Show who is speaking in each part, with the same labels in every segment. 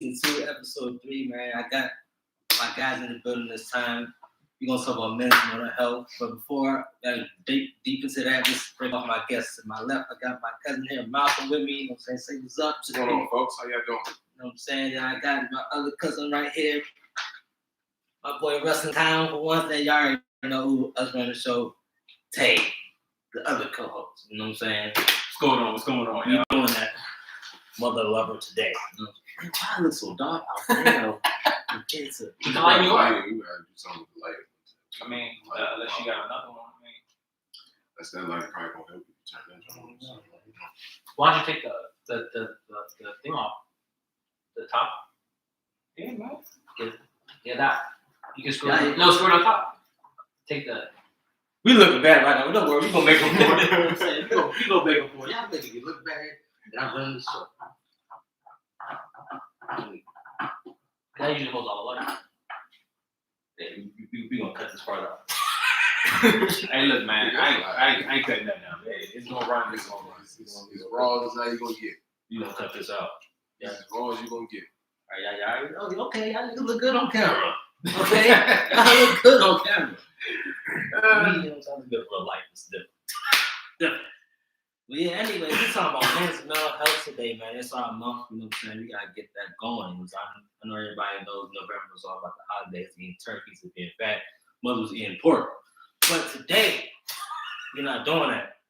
Speaker 1: Season 2, episode 3, man. I got my guys in the building this time. We're gonna talk about mental health. But before I deep into that, let's bring off my guests. To my left, I got my cousin here, Malcolm, with me. You know what I'm saying? Say what's up.
Speaker 2: What's going on, folks? How y'all doing?
Speaker 1: You know what I'm saying? And I got my other cousin right here, my boy Rustin Town. For one thing, y'all already know who us running the show. Tay, the other co-host. You know what I'm saying?
Speaker 2: What's going on? What's going on,
Speaker 1: y'all? Doing that mother lover today. You know? Why I look so dark out there? You know,
Speaker 2: it's a light you are. You gotta do something with the light.
Speaker 3: I mean, unless you got another one. I mean,
Speaker 2: that's that light probably gonna help you turn that on.
Speaker 3: Why don't you take the thing off? The top? Yeah, man. Get that. You can screw it. No, screw it on top. Take the.
Speaker 1: We looking bad right now. Don't worry, we gonna make them for it. You know what I'm saying? We gonna make them for it. Y'all making it look bad. And I'm running the show.
Speaker 3: That usually holds all the light.
Speaker 1: Yeah, we gonna cut this part out.
Speaker 3: Hey, look, man, I ain't cutting that down, man. It's gonna run. It's gonna run.
Speaker 2: It's raw as how you gonna get.
Speaker 1: You gonna cut this out?
Speaker 2: Yeah, as raw as you gonna get.
Speaker 1: All right, okay, y'all look good on camera. Okay, y'all look good on camera. Me, I'm talking about real life. It's different. Well, yeah, anyway, we're talking about mental health today, man. It's our month, you know what I'm saying? We gotta get that going. I know everybody knows November is all about the holidays, eating turkeys and being fat. Mothers eating pork. But today, we're not doing that.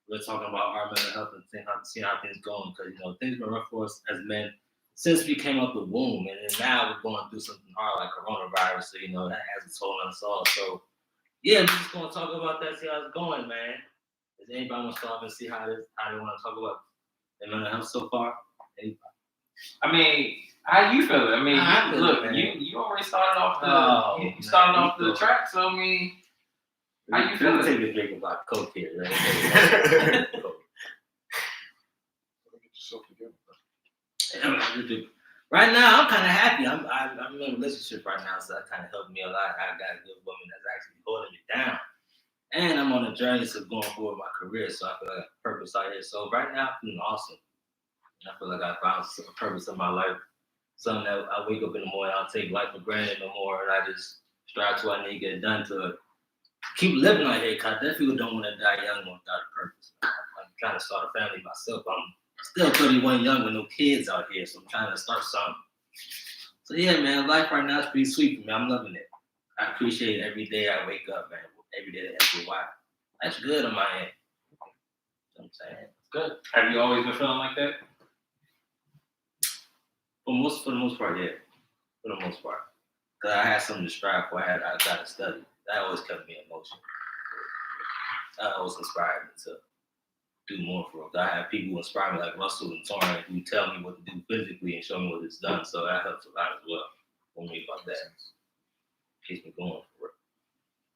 Speaker 1: We're talking about our mental health and seeing how things going. Because, you know, things been rough for us as men since we came out the womb. And then now we're going through something hard like coronavirus. So, you know, that has a toll on us all. So, yeah, we're just going to talk about that, see how it's going, man. Does anybody want to start and see how they want to talk about their mental health so far? Anybody?
Speaker 3: I mean, how you feeling? I mean, look, you already started off the track, so I mean, how you feeling?
Speaker 1: Take a drink of my Coke here, right? Right now, I'm kind of happy. I'm in a relationship right now, so that kind of helped me a lot. I got a good woman that's actually holding me down. And I'm on a journey to going forward with my career, so I feel like I have purpose out here. So right now, I'm feeling awesome. I feel like I found a purpose in my life. Something that I wake up in the morning, I don't take life for granted no more, and I just strive to what I need to get done to keep living out here. Cause that people don't want to die young without a purpose. I'm trying to start a family myself. I'm still 31 young with no kids out here, so I'm trying to start something. So yeah, man, life right now is pretty sweet for me. I'm loving it. I appreciate it every day I wake up, man. Every day that ends with why. That's good on my end. You know what I'm saying? It's good.
Speaker 3: Have you always been feeling like that?
Speaker 1: For the most part, yeah. For the most part. Because I had something to strive for. I got to study. That always kept me in motion. That always inspired me to do more for it. I have people who inspire me like Russell and Torrin who tell me what to do physically and show me what it's done. So that helps a lot as well for me about that. Keeps me going for it.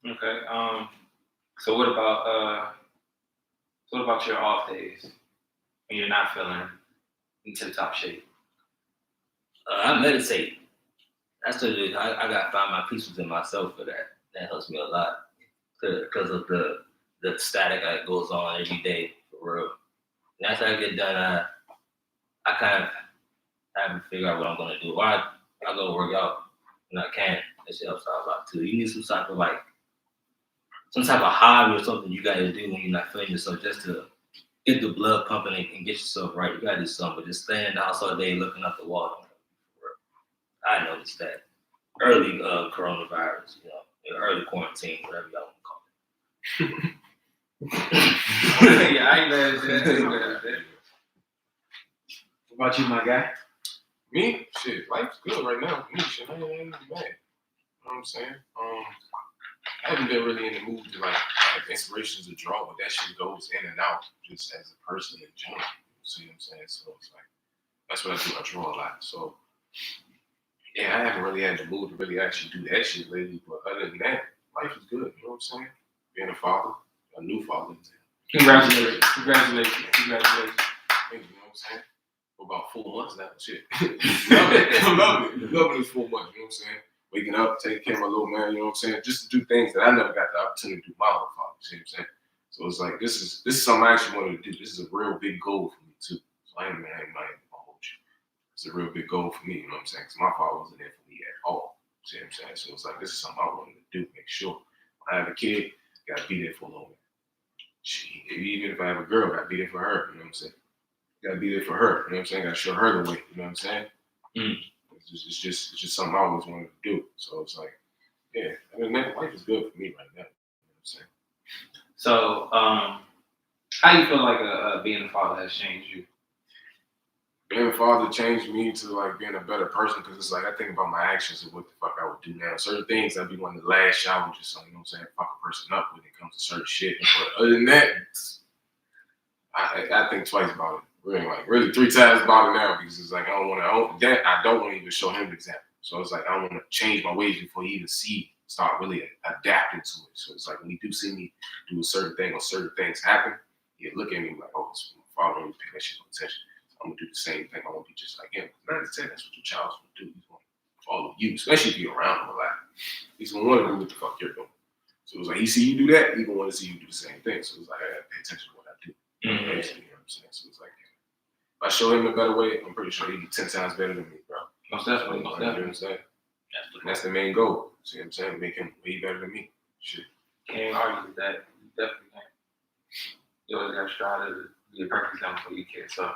Speaker 3: Okay. So what about your off days when you're not feeling in tip-top shape?
Speaker 1: I meditate. That's I gotta find my peace within myself for that. That helps me a lot because of the static that goes on every day for real. And after I get done, I kind of have to figure out what I'm gonna do. Or I go work out when I can. That shit helps out a lot too. You need some type of hobby or something you gotta do when you're not feeling yourself just to get the blood pumping and get yourself right. You gotta do something, but just staying in the house all day looking up the wall. I noticed that early coronavirus, you know, early quarantine, whatever y'all want to call it.
Speaker 3: Yeah, I ain't mad at that. What about you, my guy?
Speaker 2: Me? Shit, life's good right now. Me, shit, I ain't even mad. You know what I'm saying? I haven't been really in the mood to like have inspirations to draw, but that shit goes in and out just as a person in general. You see what I'm saying? So it's like that's what I do. I draw a lot. So yeah, I haven't really had the mood to really actually do that shit lately. But other than that, life is good. You know what I'm saying? Being a father, a new father.
Speaker 3: Congratulations.
Speaker 2: Thank you. You know what I'm saying? For about 4 months now. Shit. I'm loving it. Loving this 4 months. You know what I'm saying? Waking up, taking care of my little man. You know what I'm saying? Just to do things that I never got the opportunity to do my own father. You see what I'm saying? So it's like this is something I actually wanted to do. This is a real big goal for me too. So I ain't mind hold you. It's a real big goal for me, you know what I'm saying? Because my father wasn't there for me at all. See what I'm saying? So it's like, this is something I wanted to do, make sure. When I have a kid, gotta be there for a little bit. Even if I have a girl, gotta be there for her, you know what I'm saying? Gotta be there for her, you know what I'm saying? Gotta show her the way, you know what I'm saying? It's just something I always wanted to do. So it's like, yeah, I mean, man, life is good for me right now. You know what I'm saying?
Speaker 3: So, how you feel like being a father has changed you?
Speaker 2: Being a father changed me to like being a better person because it's like I think about my actions and what the fuck I would do now. Certain things I'd be wanting to lash out and just, you know what I'm saying, fuck a person up when it comes to certain shit. But other than that, I think twice about it. Really 3 times about it now because it's like I don't want to even show him the example. So it's like I don't want to change my ways before he even start really adapting to it. So it's like when he do see me do a certain thing or certain things happen, he'll look at me like, oh, this father don't pay that shit no attention. I'm gonna do the same thing. I won't be just like him. 9 to 10, that's what your child's gonna do. He's gonna follow you, especially if you're around him a lot. He's gonna want to do what the fuck you're doing. So it's like he see you do that, he gonna want to see you do the same thing. So it's like I gotta pay attention to what I do. Basically, you know what I'm saying? So it's like if I show him a better way, I'm pretty sure he'd be 10 times better than me, bro.
Speaker 3: Most definitely.
Speaker 2: You know what I'm saying? That's the main goal. See what I'm saying? Make him way better than me. Shit.
Speaker 3: Can't argue with that. You definitely can't. You always gotta strive to be a perfect example for your kids. So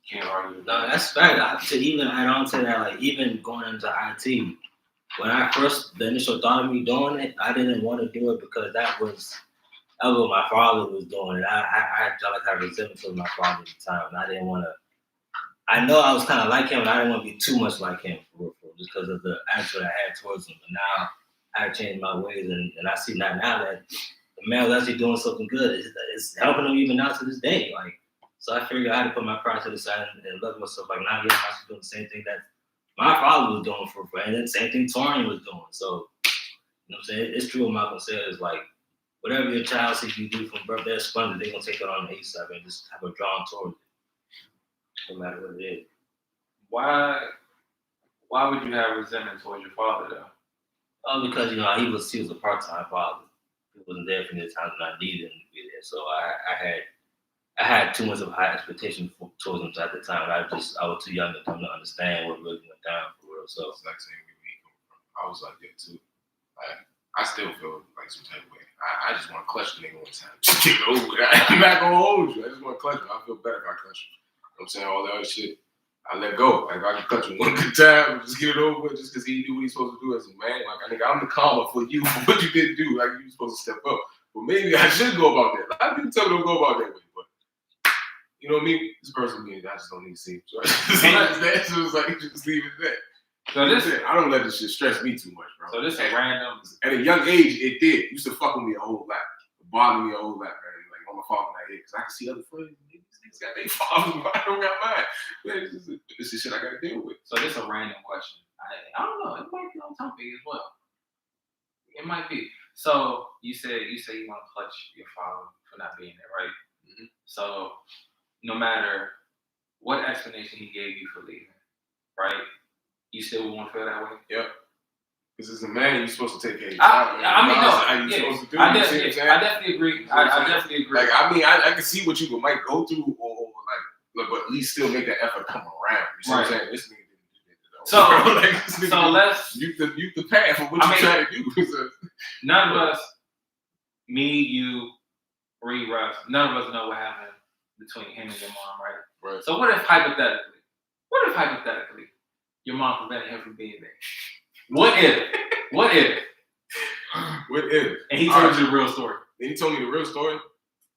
Speaker 3: can't argue with that.
Speaker 1: No, that's fact. To even add on to that, like even going into IT, when I first the initial thought of me doing it, I didn't want to do it because that was what my father was doing, and I felt like I had resentment to my father at the time, and I didn't want to. I know I was kind of like him, and I didn't want to be too much like him, for real, just because of the attitude I had towards him. But now I changed my ways, and I see now that the man's actually doing something good. It's helping him even now to this day. Like, so I figured I had to put my pride to the side and love myself. Like now, yeah, I'm actually doing the same thing that my father was doing for and then the same thing Torian was doing. So, you know what I'm saying? It's true what Malcolm said is like, whatever your child sees you do from birth, they're spongy. They're going to take it on the ASAP and just have a drawn towards it, no matter what it is.
Speaker 3: Why would you have resentment towards your father, though?
Speaker 1: Oh, because, he was a part-time father. He wasn't there for the times when I needed him to be there. So I had too much of a high expectation towards him at the time. I was too young to come to understand what really went down for real. So
Speaker 2: it's like saying where he come from. I was like that too. I still feel like some type of way. I just want to clutch the nigga one time. Just get it over with. I'm not gonna hold you. I just want to clutch him. I feel better if I clutch him. You know what I'm saying? All that other shit, I let go. Like if I can clutch him one good time, just get it over with, just because he knew what he's supposed to do as a man. Like I'm the karma for you for what you didn't do. Like you were supposed to step up. But maybe I should go about that. A lot of people tell me don't go about that way, but you know what I mean? This person being, I just don't need to see him. So it's like just leave it there. So I don't let this shit stress me too much, bro.
Speaker 3: So this is random.
Speaker 2: At a young age, it did. It used to fuck with me a whole lot. It bothered me a whole lot, man. Like on my father in that head. Because I can see other friends. These niggas got their fathers, but I don't got mine. Man, this is shit I gotta deal with.
Speaker 3: So this is a random question. I don't know. It might be on topic as well. It might be. So you say you want to clutch your father for not being there, right? Mm-hmm. So no matter what explanation he gave you for leaving, right? You still want to feel that way?
Speaker 2: Yep. Because as a man, you're supposed to take care of your
Speaker 3: child.
Speaker 2: Supposed to do.
Speaker 3: I definitely agree. I definitely agree.
Speaker 2: Like I can see what you might go through, or like, but at least still make that effort come around. You see what I'm saying? This nigga didn't do that. So let's you the path for what you try to do.
Speaker 3: None of us, me, you, Russ, none of us know what happened between him and your mom, right?
Speaker 2: Right.
Speaker 3: So what if hypothetically, your mom prevented him from being there? What if? And he told you the real story.
Speaker 2: And he told me the real story.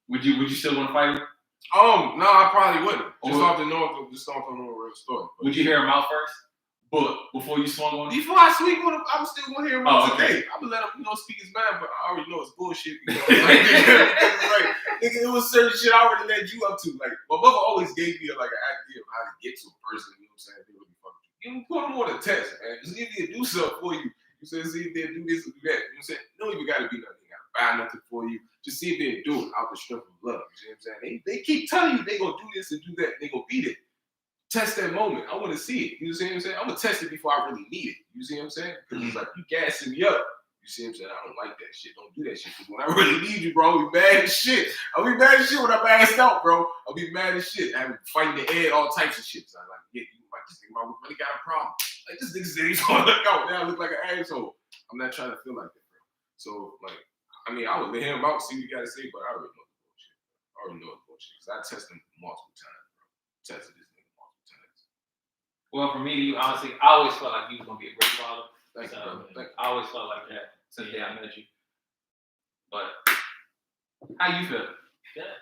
Speaker 3: Would you still want to fight him?
Speaker 2: No, I probably wouldn't. Just off the know the real story. But
Speaker 3: would you hear him out first? But before you swung on him?
Speaker 2: Before I swing on him, I'm still gonna hear him out today.
Speaker 3: Okay.
Speaker 2: I'm gonna let him, speak his mind, but I already know it's bullshit. Nigga, it was certain shit I already led you up to. Like, my mother always gave me an idea of how to get to a person. You know what I'm saying? They really fucking you. You put them on a test, man. Just see if they do something for you. You say, see if they do this or do that. You know what I'm saying? No, you gotta be nothing. You gotta buy nothing for you. Just see if they do it out the strength of love. You know what I'm saying? They keep telling you they gonna do this and do that. They gonna beat it. Test that moment. I want to see it. You see what I'm saying? I'm gonna test it before I really need it. You see what I'm saying? Because it's like you gassing me up. You see what I'm saying? I don't like that shit. Don't do that shit. Because when I really need you, bro, I'll be mad as shit. I'll be mad as shit when I'm assed out, bro. I'll be mad as shit. I'm fighting the air, all types of shit. So I'm like, yeah, you my like, this nigga really got a problem. Like, this nigga said he's gonna let go. Now I look like an asshole. I'm not trying to feel like that, bro. So, like, I mean, I would let him out, see what he got to say, but I already know the bullshit. I already know the bullshit. Because I tested him multiple times, bro. Tested this nigga multiple times.
Speaker 3: Well, for me, honestly, I always felt like you was going to be a great father.
Speaker 2: Thank you, brother. Thank you.
Speaker 3: I always felt like that since the day I met you. But, how you feel?
Speaker 1: Good.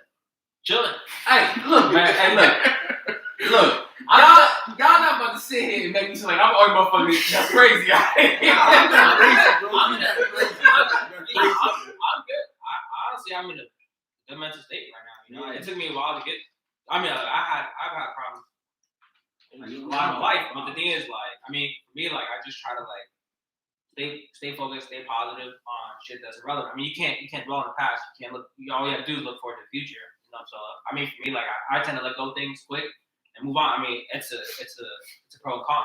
Speaker 1: Chilling.
Speaker 3: Hey, look, man. Hey, look. Y'all not about to sit here and make me feel like I'm arguing motherfuckers. That's crazy. I'm good. Honestly, I'm in a good mental state right now. You know, it took me a while to get. I mean, I've had problems a lot of my life, but the thing is, like, I mean, for me, like, I just try to like stay focused, stay positive on shit that's irrelevant. I mean, you can't dwell on the past. You can't look. All you have to do is look forward to the future. You know, so I mean, for me, like, I tend to let go of things quick and move on. I mean, it's a pro and con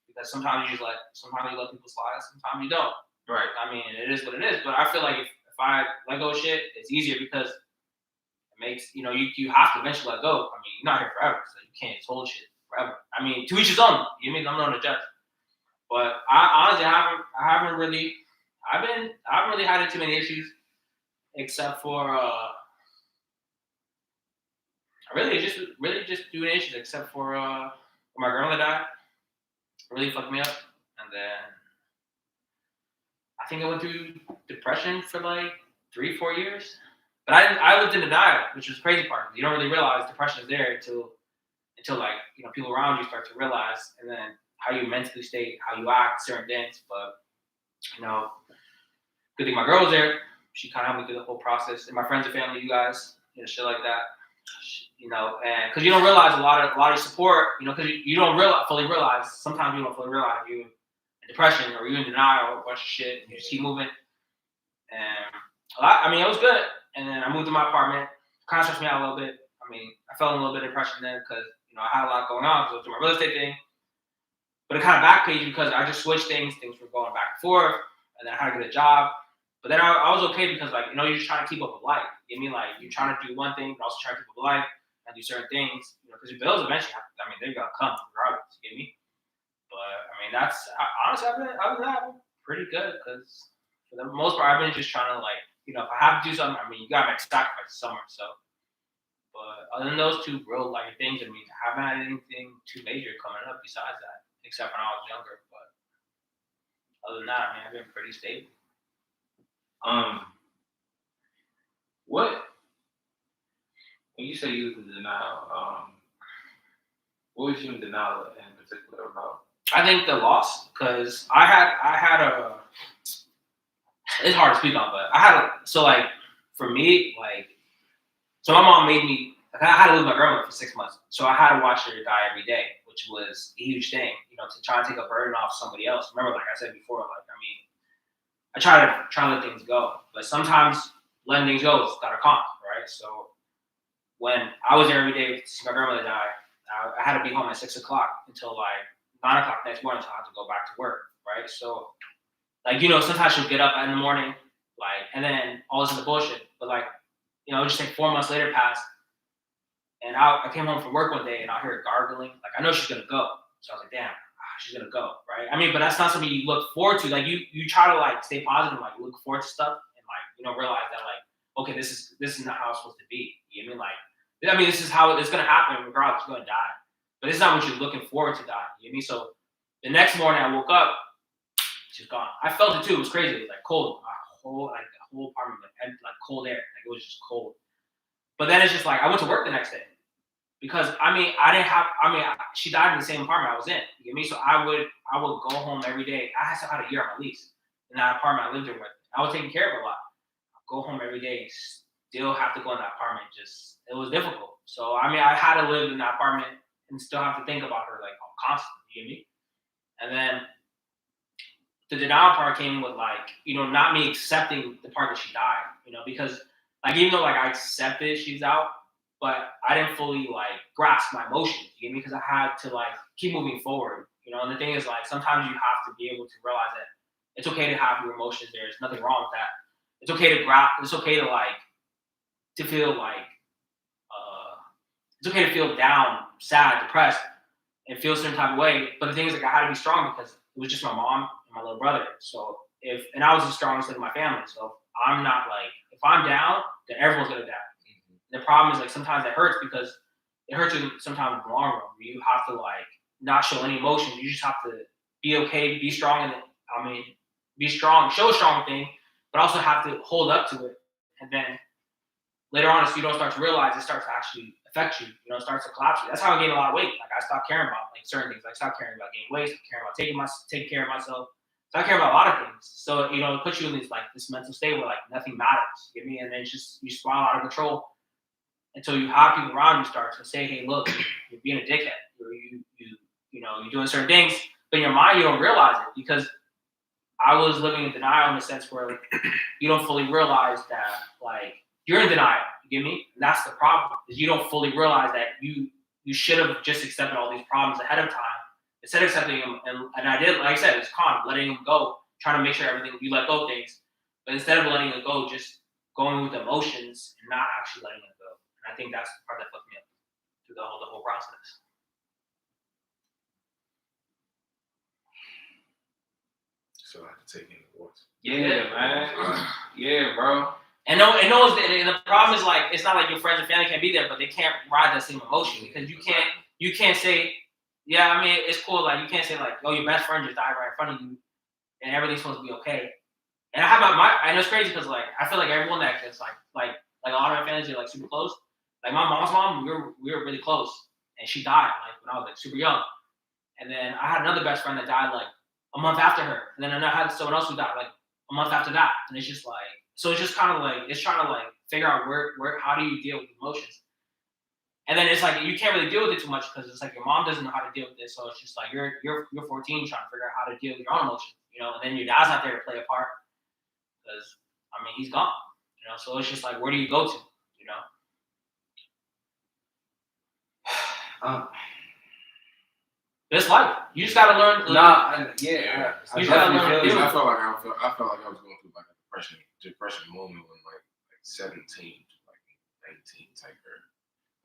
Speaker 3: because sometimes you let people slide, sometimes you don't. Right. I mean, it is what it is. But I feel like if I let go of shit, it's easier because it makes you have to eventually let go. I mean, you're not here forever, so you can't hold shit forever. I mean, to each his own. You mean I'm not a judge. But I honestly haven't really had too many issues, except for really just doing issues, except for when my grandmother died. It really fucked me up, and then I think I went through depression for like 3-4 years. But I lived in denial, which was the crazy part. You don't really realize depression is there until like people around you start to realize, and then how you mentally state, how you act, certain things. But good thing my girl was there. She kind of helped me through the whole process, and my friends and family, you guys, shit like that. And because you don't realize a lot of your support, because you don't fully realize. Sometimes you don't fully realize you in depression or you in denial or a bunch of shit, and you just keep moving. And it was good. And then I moved to my apartment. Kind of stressed me out a little bit. I mean, I fell in a little bit of depression then because I had a lot going on because I was doing my real estate thing. But it kind of backpaged because I just switched things. Things were going back and forth, and then I had to get a job. But then I was okay because you're just trying to keep up with life. You know what I mean? Like you're trying to do one thing, but also trying to keep up with life and do certain things. Because your bills eventually they're gonna come regardless. You get me? But I mean, honestly, I've been pretty good because for the most part, I've been just trying to if I have to do something, I mean, you gotta make sacrifices somewhere. So, but other than those two real life things, I mean, I haven't had anything too major coming up besides that, except when I was younger. But other than that, I mean, I've been pretty stable. When you say you was in denial, what was you in denial in particular about? I think the loss, because I had a. It's hard to speak on, but for me, so my mom made me. I had to live with my grandmother for 6 months, so I had to watch her die every day, which was a huge thing, to try and take a burden off somebody else. Remember, like I said before, I try to let things go, but sometimes letting things go is got a cost, right? So when I was there every day to see my grandmother die, I had to be home at 6 o'clock until 9 o'clock next morning, so I had to go back to work, right? So sometimes she'll get up in the morning, and then all this is the bullshit, but just 4 months later passed, and I came home from work one day and I hear her gargling, I know she's gonna go, so I was like, damn. She's gonna go, right? I mean, but that's not something you look forward to. You try to stay positive, you look forward to stuff, and realize that okay, this is not how it's supposed to be. You know what I mean? This is how it's gonna happen regardless. You're gonna die, but it's not what you're looking forward to die. You know what I mean? So the next morning I woke up, she's gone. I felt it too. It was crazy. It was cold. The whole apartment cold air. It was just cold. But then it's just I went to work the next day. Because she died in the same apartment I was in. You get me? So I would go home every day. I still had a year on my lease in that apartment I lived in with. I was taking care of it a lot. I'd go home every day and still have to go in that apartment. It was difficult. So I had to live in that apartment and still have to think about her constantly. You get me? And then the denial part came with not me accepting the part that she died. Because even though I accepted she's out. But I didn't fully grasp my emotions, you get me? Because I had to keep moving forward, And the thing is sometimes you have to be able to realize that it's okay to have your emotions. There's nothing wrong with that. It's okay to It's okay to to feel it's okay to feel down, sad, depressed,
Speaker 4: and feel a certain type of way. But the thing is, like, I had to be strong because it was just my mom and my little brother. So and I was the strongest in my family. So if I'm down, then everyone's gonna down. The problem is, like, sometimes it hurts because it hurts you sometimes in the long run. You have to, like, not show any emotions. You just have to be okay, be strong, be strong, show a strong thing, but also have to hold up to it. And then later on, if you don't start to realize, it starts to actually affect you. It starts to collapse you. That's how I gained a lot of weight. Like, I stopped caring about, like, certain things. Like, stopped caring about gaining weight, stopped caring about taking care of myself. So I care about a lot of things. So, it puts you in this mental state where, like, nothing matters. You get me? And then it's just, you spiral out of control until you have people around you start to say, hey, look, you're being a dickhead. Or you're doing certain things, but in your mind, you don't realize it because I was living in denial in the sense where, like, you don't fully realize that, like, you're in denial. You get me? And that's the problem, is you don't fully realize that you should have just accepted all these problems ahead of time instead of accepting them. And I did, like I said, it's letting them go, trying to make sure you let go of things. But instead of letting it go, just going with emotions and not actually letting it go. And I think that's the part that fucked me up through the whole process.
Speaker 2: So I have to take in the voice.
Speaker 3: Yeah, man. Yeah, bro.
Speaker 4: And the problem is, like, it's not like your friends and family can't be there, but they can't ride that same emotion because you can't say, yeah, I mean, it's cool. Like, you can't say, like, oh, your best friend just died right in front of you and everything's supposed to be okay. And I have and it's crazy because, like, I feel like everyone that gets like a lot of my fans are, like, super close. Like, my mom's mom, we were really close, and she died, like, when I was, like, super young. And then I had another best friend that died, like, a month after her, and then I had someone else who died, like, a month after that. And it's just like, so it's just kind of like, it's trying to, like, figure out where how do you deal with emotions. And then it's like, you can't really deal with it too much because it's like your mom doesn't know how to deal with this. So it's just like, you're 14 trying to figure out how to deal with your own emotions, and then your dad's not there to play a part because, I mean, he's gone, so it's just like, where do you go to, It's life. You just gotta learn.
Speaker 2: I
Speaker 4: You gotta learn to deal with it.
Speaker 2: I felt like I was going through, like, a depression moment when, like 17 to, like, 19 type area.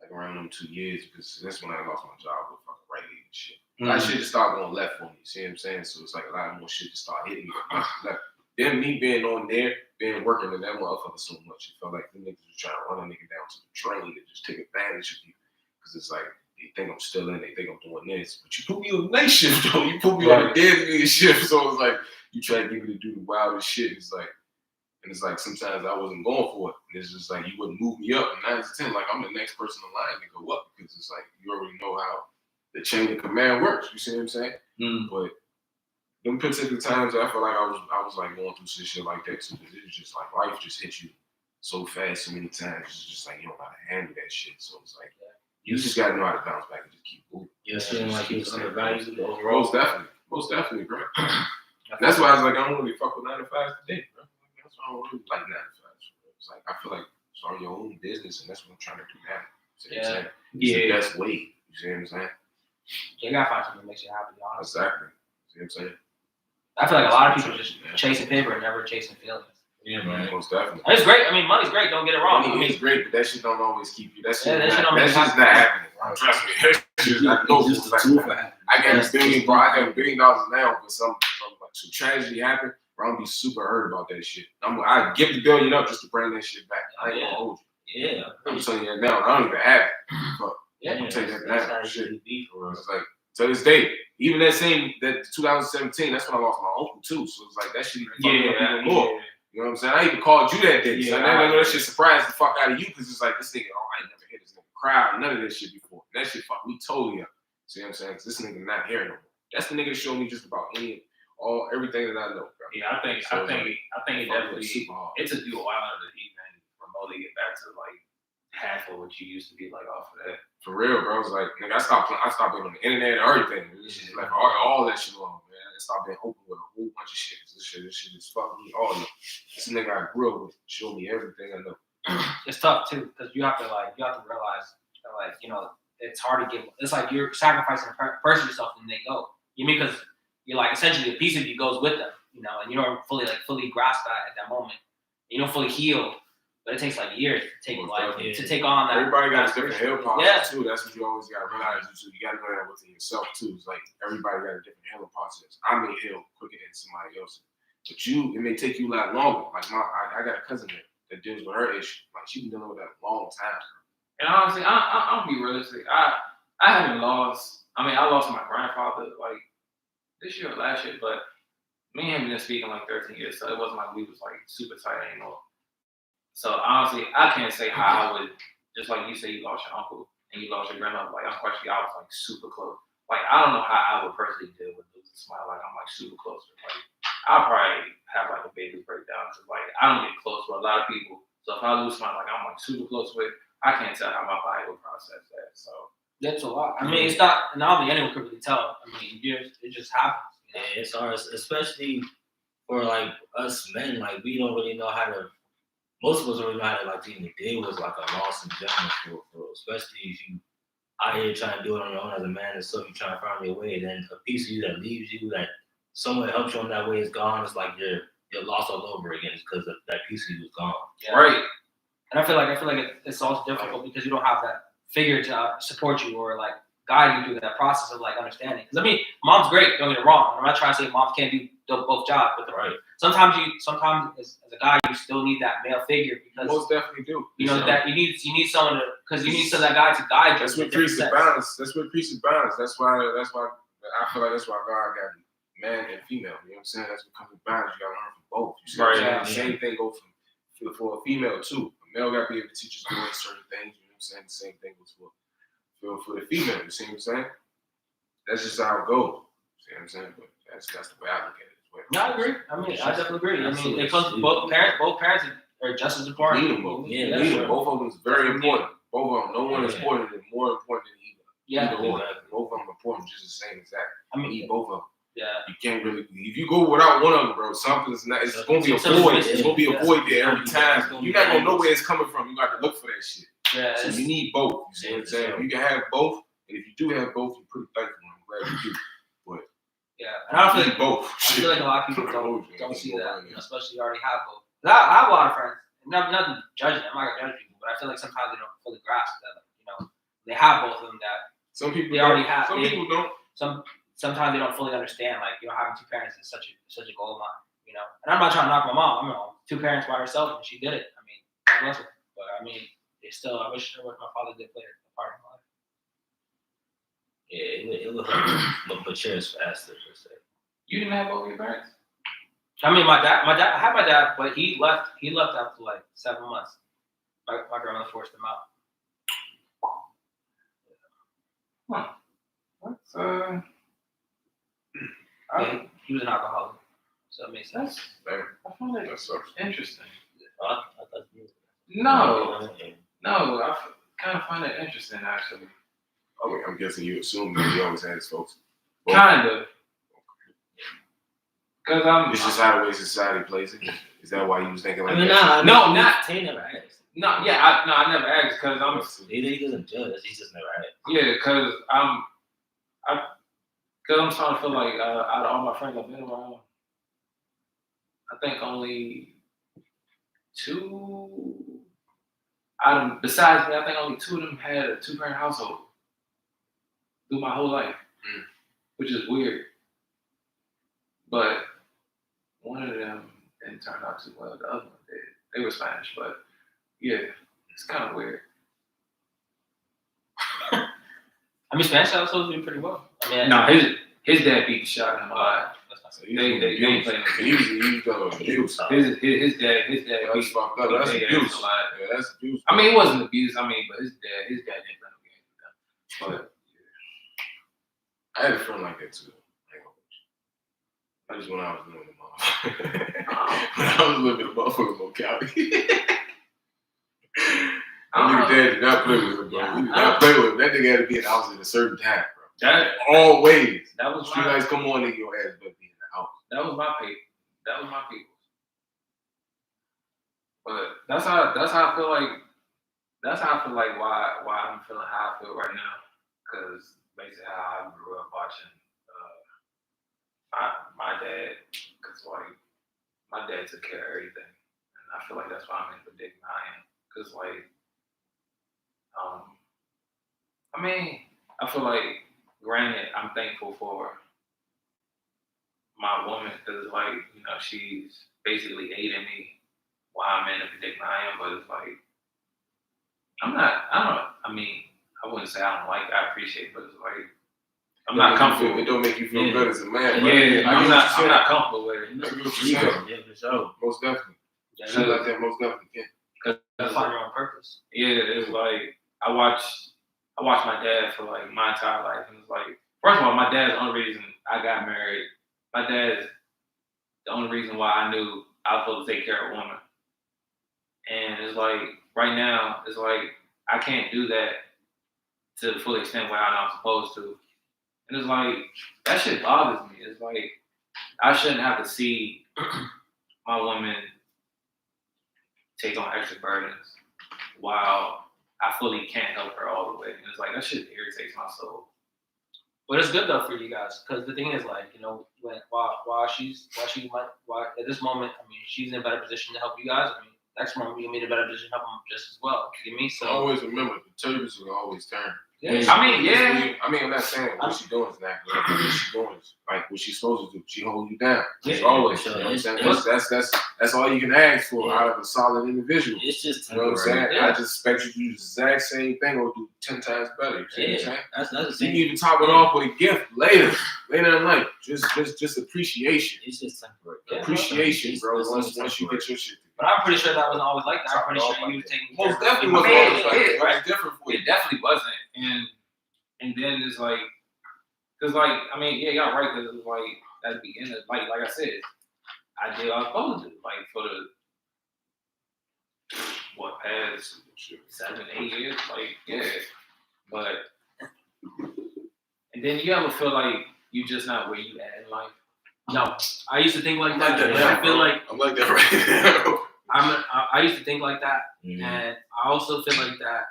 Speaker 2: Like, around them 2 years, because that's when I lost my job with fucking Rite Aid and shit. A lot of shit just started going left for me. You see what I'm saying? So it's like a lot more shit just started hitting me from left. Then me being on there, being working in that motherfucker so much, it felt like the niggas was trying to run a nigga down to the drain and just take advantage of you. Because it's like, they think I'm still in, they think I'm doing this. But you put me on the night shift, though. You put me on the dead shift. So it's like, you try to get me to do the wildest shit. It's like sometimes I wasn't going for it. And it's just like, you wouldn't move me up. And 9 to 10, like, I'm the next person in line to go up. Because it's like, you already know how the chain of command works. You see what I'm saying? But them particular times, I feel like I was like going through some shit like that too. Because it was just like, life just hits you so fast so many times. It's just like, you don't know how to handle that shit. So it's like, you just gotta know how to bounce back and just keep moving.
Speaker 1: You're feeling like you was undervalued overall.
Speaker 2: Most definitely, bro. That's why I was like, I don't really fuck with 9 to 5 today, bro. That's why I don't really like 9 to 5. It's like, I feel like start your own business, and that's what I'm trying to do now. See what I'm saying? It's the best way. You see what I'm saying?
Speaker 4: You gotta find something that makes you happy, honestly.
Speaker 2: Exactly. See what I'm saying?
Speaker 4: I feel like a lot of people just chasing paper and never chasing feelings.
Speaker 2: Yeah, man. Most definitely.
Speaker 4: It's great. I mean, money's great. Don't get it wrong.
Speaker 2: Money is great, but that shit don't always keep you. That shit
Speaker 4: that shit
Speaker 2: not happening. Trust me. I know it's like that. I got $1 billion, bro. I got $1 billion now, but some tragedy happened, bro. I'm gonna be super hurt about that shit. I give the $1 billion up just to bring that shit back. I ain't gonna hold you.
Speaker 1: Yeah.
Speaker 2: I'm telling you that now. I don't even have it. But I'm telling you that now.
Speaker 1: Shit.
Speaker 2: It's like, to this day, even that 2017, that's when I lost my uncle too. So it's like, that shit even more. You know what I'm saying? I even called you that day. So I know that shit surprised the fuck out of you because it's like, this nigga, I ain't never heard this nigga cry or none of that shit before. That shit fucked me totally up. See what I'm saying? Because this nigga not here no more. That's the nigga that showed me just about everything that I know, bro.
Speaker 3: Yeah, I think it definitely,
Speaker 2: super hard.
Speaker 3: it took you a while to even remotely get back to, like, half of what you used to be like off of that.
Speaker 2: For real, bro. It's like, nigga, I stopped being on the internet and everything. This shit, like, all that shit on, man. I stopped being open with a whole bunch of shit. This shit is fucking me all up. This nigga I grew up with showed me everything I know.
Speaker 4: It's tough too because you have to realize that, like, it's hard to give. It's like you're sacrificing a person yourself and they go. You mean because you're like essentially a piece of you goes with them, and you don't fully grasp that at that moment. You don't fully heal but it takes like years to take
Speaker 2: Most
Speaker 4: like
Speaker 2: definitely.
Speaker 4: to take on that.
Speaker 2: Everybody got a
Speaker 4: that
Speaker 2: different
Speaker 4: spiritual-
Speaker 2: healing
Speaker 4: Yeah.
Speaker 2: process too. That's what you always got to realize. You got to know that within yourself too. It's like everybody got a different healing process. I may heal quicker than somebody else, but it may take you a lot longer. Like I got a cousin that deals with her issue. Like she been dealing with that a long time.
Speaker 3: And honestly, I'll be realistic. I haven't lost. I mean, I lost my grandfather like this year or last year, but me and him been speaking like 13 years, so it wasn't like we was like super tight anymore. So honestly, I can't say how I would. Just like you say, you lost your uncle and you lost your grandmother. Like I'm questioning, I was like super close. Like I don't know how I would personally deal with losing somebody. Like I'm like super close with. Like I'll probably have like a baby breakdown because like I don't get close with a lot of people. So if I lose somebody like I'm like super close with, I can't tell how my body will process that. So
Speaker 4: That's a lot. I mean, it's not. And I don't think anyone could really tell. I mean, it just happens. You know?
Speaker 1: Yeah, it's hard, especially for like us men. Like we don't really know how to. Most of us don't really know how to like even deal with like a loss in general. For especially if you out here trying to do it on your own as a man and stuff, you trying to find your way. Then a piece of you that leaves you, that someone helps you on that way is gone. It's like you're lost all over again because that piece of you is gone.
Speaker 4: Yeah.
Speaker 3: right.
Speaker 4: And I feel like it's also difficult because you don't have that figure to support you or like guide you through that process of like understanding. Because I mean, mom's great. Don't get me wrong. I'm not trying to say moms can't do both jobs, but
Speaker 1: Right.
Speaker 4: sometimes as a guy you still need that male figure because
Speaker 2: Most definitely do.
Speaker 4: you know that you need someone to because you need that guy to guide you.
Speaker 2: That's what
Speaker 4: in different
Speaker 2: creates the
Speaker 4: sense.
Speaker 2: balance. That's what creates the balance. That's why I feel like that's why God got man and female. You know what I'm saying? That's what comes with balance. You gotta learn from both. You see,
Speaker 3: Right,
Speaker 2: what I'm saying?
Speaker 4: yeah.
Speaker 2: The same thing goes for a female too. A male got to be able to teach us doing certain things. You know what I'm saying? The same thing goes for the female. You see what I'm saying? That's just how it goes. See what I'm saying? But that's the way I look at it as well.
Speaker 4: No, I agree. I mean, I definitely agree. I mean,
Speaker 1: Absolutely.
Speaker 4: it comes to both parents. Both parents are just as important.
Speaker 2: You need them both.
Speaker 1: Yeah,
Speaker 2: You need them. Both of them is very
Speaker 4: Definitely.
Speaker 2: important. Both of them. No one is
Speaker 1: Yeah.
Speaker 2: important than more important than either.
Speaker 4: Yeah.
Speaker 2: Either one.
Speaker 1: Exactly.
Speaker 2: Both of them are important, just the same exact.
Speaker 4: I
Speaker 2: You
Speaker 4: mean,
Speaker 2: need both of them.
Speaker 4: yeah.
Speaker 2: You can't really. If you go without one of them, bro, something's not. It's gonna be a
Speaker 4: Something's
Speaker 2: void.
Speaker 4: missing.
Speaker 2: It's gonna be a
Speaker 4: Yeah.
Speaker 2: void there every
Speaker 1: It's
Speaker 2: time.
Speaker 1: gonna
Speaker 2: You're
Speaker 1: be
Speaker 2: not gonna know
Speaker 1: always-
Speaker 2: where it's coming from. You got to look for that shit.
Speaker 4: Yeah.
Speaker 2: So
Speaker 4: It's,
Speaker 2: you need both. You see what I'm saying?
Speaker 1: Yeah.
Speaker 2: You can have both, and if you do have both, you're pretty thankful. I'm glad you do.
Speaker 4: yeah. And I don't
Speaker 2: You
Speaker 4: feel
Speaker 2: need both.
Speaker 4: I feel like a lot of people
Speaker 2: Oh,
Speaker 4: don't see
Speaker 2: yeah.
Speaker 4: that, you know, especially you already have both. I have a lot of friends. Nothing judging. I'm not gonna judge people, but I feel like sometimes they don't fully grasp that. Like, you know, they have both of them. That
Speaker 2: Some people
Speaker 4: They
Speaker 2: don't.
Speaker 4: already have-
Speaker 2: Some
Speaker 4: they-
Speaker 2: people don't.
Speaker 4: sometimes they don't fully understand. Like, you know, having two parents is such a gold mine. You know, and I'm not trying to knock my mom. I mean, two parents by herself, and she did it. I mean, God bless her. But I mean, I wish my father did play a part in my life.
Speaker 1: Yeah, it would help mature faster, per se.
Speaker 3: You didn't have both your parents?
Speaker 4: I mean, my dad, I had my dad, but he left after like 7 months. My grandmother forced him out.
Speaker 3: What's
Speaker 4: Yeah, he was an alcoholic, so it makes sense.
Speaker 2: Damn,
Speaker 3: I find it
Speaker 2: that sucks.
Speaker 3: interesting.
Speaker 1: I thought you
Speaker 3: No, I kind of find it interesting actually.
Speaker 2: I mean, I'm guessing you assume that he always had his folks. Both.
Speaker 3: Kind of. Cause
Speaker 2: It's just how the way society plays it. Is that why you was thinking like
Speaker 1: I mean,
Speaker 2: that?
Speaker 3: No, not-
Speaker 1: Tay never asked.
Speaker 3: no, yeah, I never asked because I'm
Speaker 1: He doesn't judge. He just never asked.
Speaker 3: yeah, because I'm starting to feel like out of all my friends I've been around, I think only two besides me, I think only two of them had a 2-parent household through my whole life, which is weird. But one of them didn't turn out too well. The other one did. They were Spanish, but yeah, it's kind of weird.
Speaker 4: I mean, Spanish households do pretty well. I mean,
Speaker 3: No, his dad beat the shot out of him alive.
Speaker 2: So
Speaker 3: They ain't playing.
Speaker 2: He was abuse.
Speaker 3: His dad
Speaker 2: That's
Speaker 3: beat
Speaker 2: fucked up. That's
Speaker 3: beat
Speaker 2: abuse.
Speaker 3: his ass alive.
Speaker 2: Yeah, that's abuse.
Speaker 3: I mean, it wasn't abuse. I mean, but his dad didn't play no games with them.
Speaker 2: I had a friend like that too. I just when I was living in the motherfucker. When I was living in the motherfucking locality. That nigga dad did not play with him, bro.
Speaker 4: Yeah,
Speaker 2: He did not play with him. That nigga had to be in the house at a certain time, bro.
Speaker 3: That
Speaker 2: Always.
Speaker 3: was
Speaker 2: Street
Speaker 3: my
Speaker 2: lights come on, nigga, your ass better be in the house.
Speaker 3: that was my people. That was my people. But that's how I feel like. That's how I feel like why I'm feeling how I feel right now. Cause basically how I grew up watching my dad. Cause like my dad took care of everything, and I feel like that's why I'm in the predicament I am. Cause like, I mean, I feel like, granted, I'm thankful for my woman because like, she's basically aiding me while I'm in the predicament I am. But it's like, I wouldn't say I don't like it. I appreciate it, but it's like, I'm not comfortable.
Speaker 2: It don't make you feel good as a man.
Speaker 3: Yeah, I'm not comfortable with it.
Speaker 2: Yeah, for sure. Most definitely. Shit like that, most definitely can.
Speaker 4: You find your own purpose.
Speaker 3: Yeah, it's like I watched my dad for like my entire life, and it's like, first of all, my dad's the only reason I got married. My dad's the only reason why I knew I was supposed to take care of a woman. And it's like right now, it's like I can't do that to the full extent where I'm supposed to. And it's like that shit bothers me. It's like I shouldn't have to see my woman take on extra burdens while I fully can't help her all the way. And it's like that shit irritates my soul.
Speaker 4: But it's good though for you guys, because the thing is, like, while she's at this moment, I mean, she's in a better position to help you guys. I mean, next moment you'll be in a better position to help them just as well. You get me? So
Speaker 2: always remember the tables will always turn.
Speaker 4: Yeah.
Speaker 2: I'm not saying what she's doing is not good. What she's doing is like what she's supposed to do. She hold you down. She's always. You know what I'm saying? That's all you can ask for out of a solid individual.
Speaker 1: It's just
Speaker 2: you know what I'm saying.
Speaker 4: Yeah.
Speaker 2: I just expect you to do the exact same thing or do 10 times better. You see what I'm saying?
Speaker 1: That's the
Speaker 2: So
Speaker 1: thing.
Speaker 2: you need to top it off with a gift later in life. Just appreciation.
Speaker 1: It's just temporary.
Speaker 2: Appreciation, bro. Once you get your shit.
Speaker 4: But I'm pretty sure that wasn't always like that. I'm pretty sure you were taking
Speaker 2: Most
Speaker 4: care of
Speaker 2: definitely was
Speaker 3: Yeah,
Speaker 2: always like
Speaker 3: yeah,
Speaker 2: that.
Speaker 3: right.
Speaker 2: It's different for you.
Speaker 3: It definitely wasn't. And then it's like, cause like, I mean, yeah, y'all right. Cause it was like at the beginning, like I said, I did what I was supposed to do. Like for the past 7, 8 years, like yeah. But and then you ever feel like you just not where you at in life?
Speaker 4: No, I used to think like that.
Speaker 2: I'm like
Speaker 4: And I feel like
Speaker 2: I'm like that right now.
Speaker 4: I used to think like that, and I also feel like that.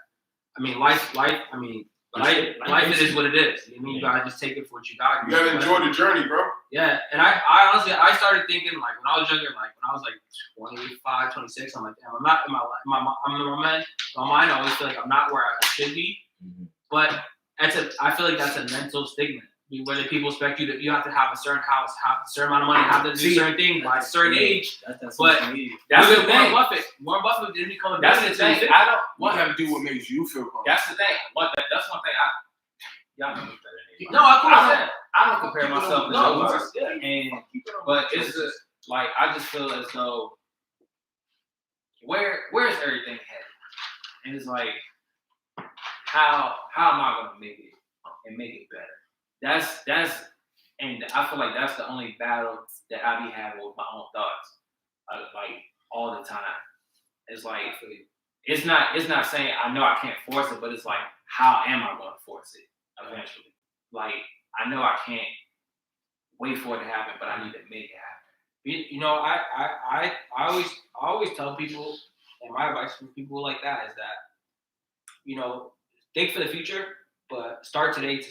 Speaker 4: I mean, life. I mean, life is what it is. You mean, you gotta just take it for what you got.
Speaker 2: You gotta enjoy the journey, bro.
Speaker 4: Yeah, and I honestly started thinking like when I was younger, like when I was like 25, 26, I'm like, damn, I'm not in my mind. I always feel like I'm not where I should be. But I feel like that's a mental stigma. Whether people expect you have to have a certain house, have a certain amount of money, have to do certain things by a certain age.
Speaker 1: That's
Speaker 4: But
Speaker 3: that's the thing.
Speaker 4: Warren Buffett didn't become a
Speaker 3: That's the thing. I don't.
Speaker 2: What have to do what makes you feel comfortable?
Speaker 3: That's the thing. That's one thing. Y'all know better than me.
Speaker 4: No, I
Speaker 3: I don't compare myself to
Speaker 4: No,
Speaker 3: nobody.
Speaker 4: yeah.
Speaker 3: But it's just like I just feel as though where's everything headed? And it's like how am I gonna make it and make it better? That's and I feel like that's the only battle that I be having with my own thoughts, like all the time. It's like it's not saying I know I can't force it, but it's like how am I going to force it eventually? Like I know I can't wait for it to happen, but I need to make it happen.
Speaker 4: You know, I always tell people, and my advice for people like that is that, you know, think for the future, but start today to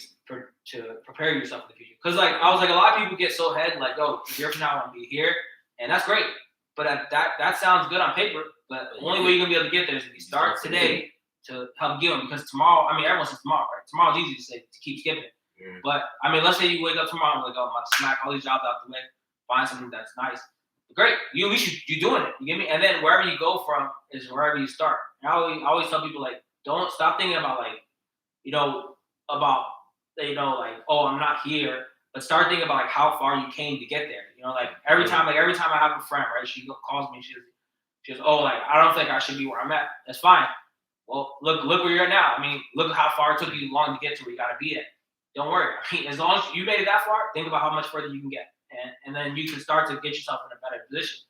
Speaker 4: prepare yourself for the future. Because like I was like, a lot of people get so ahead, like, oh, a year from now I want to be here, and that's great. But that sounds good on paper, but the only way you're gonna be able to get there is if you start today to help give them. Because tomorrow, I mean, everyone says tomorrow, right? Tomorrow's easy to say to keep skipping. But I mean, let's say you wake up tomorrow and like, oh, I'm about to smack all these jobs out the way, find something that's nice. Great, at least you're doing it. You get me? And then wherever you go from is wherever you start. And I always tell people like, don't stop thinking about like, like, oh, I'm not here. But start thinking about like how far you came to get there. You know, like every time I have a friend, right? She calls me. She goes, oh, like I don't think I should be where I'm at. That's fine. Well, look where you're at now. I mean, look how far it took you long to get to where you got to be at. Don't worry. I mean, as long as you made it that far, think about how much further you can get, and then you can start to get yourself in a better position.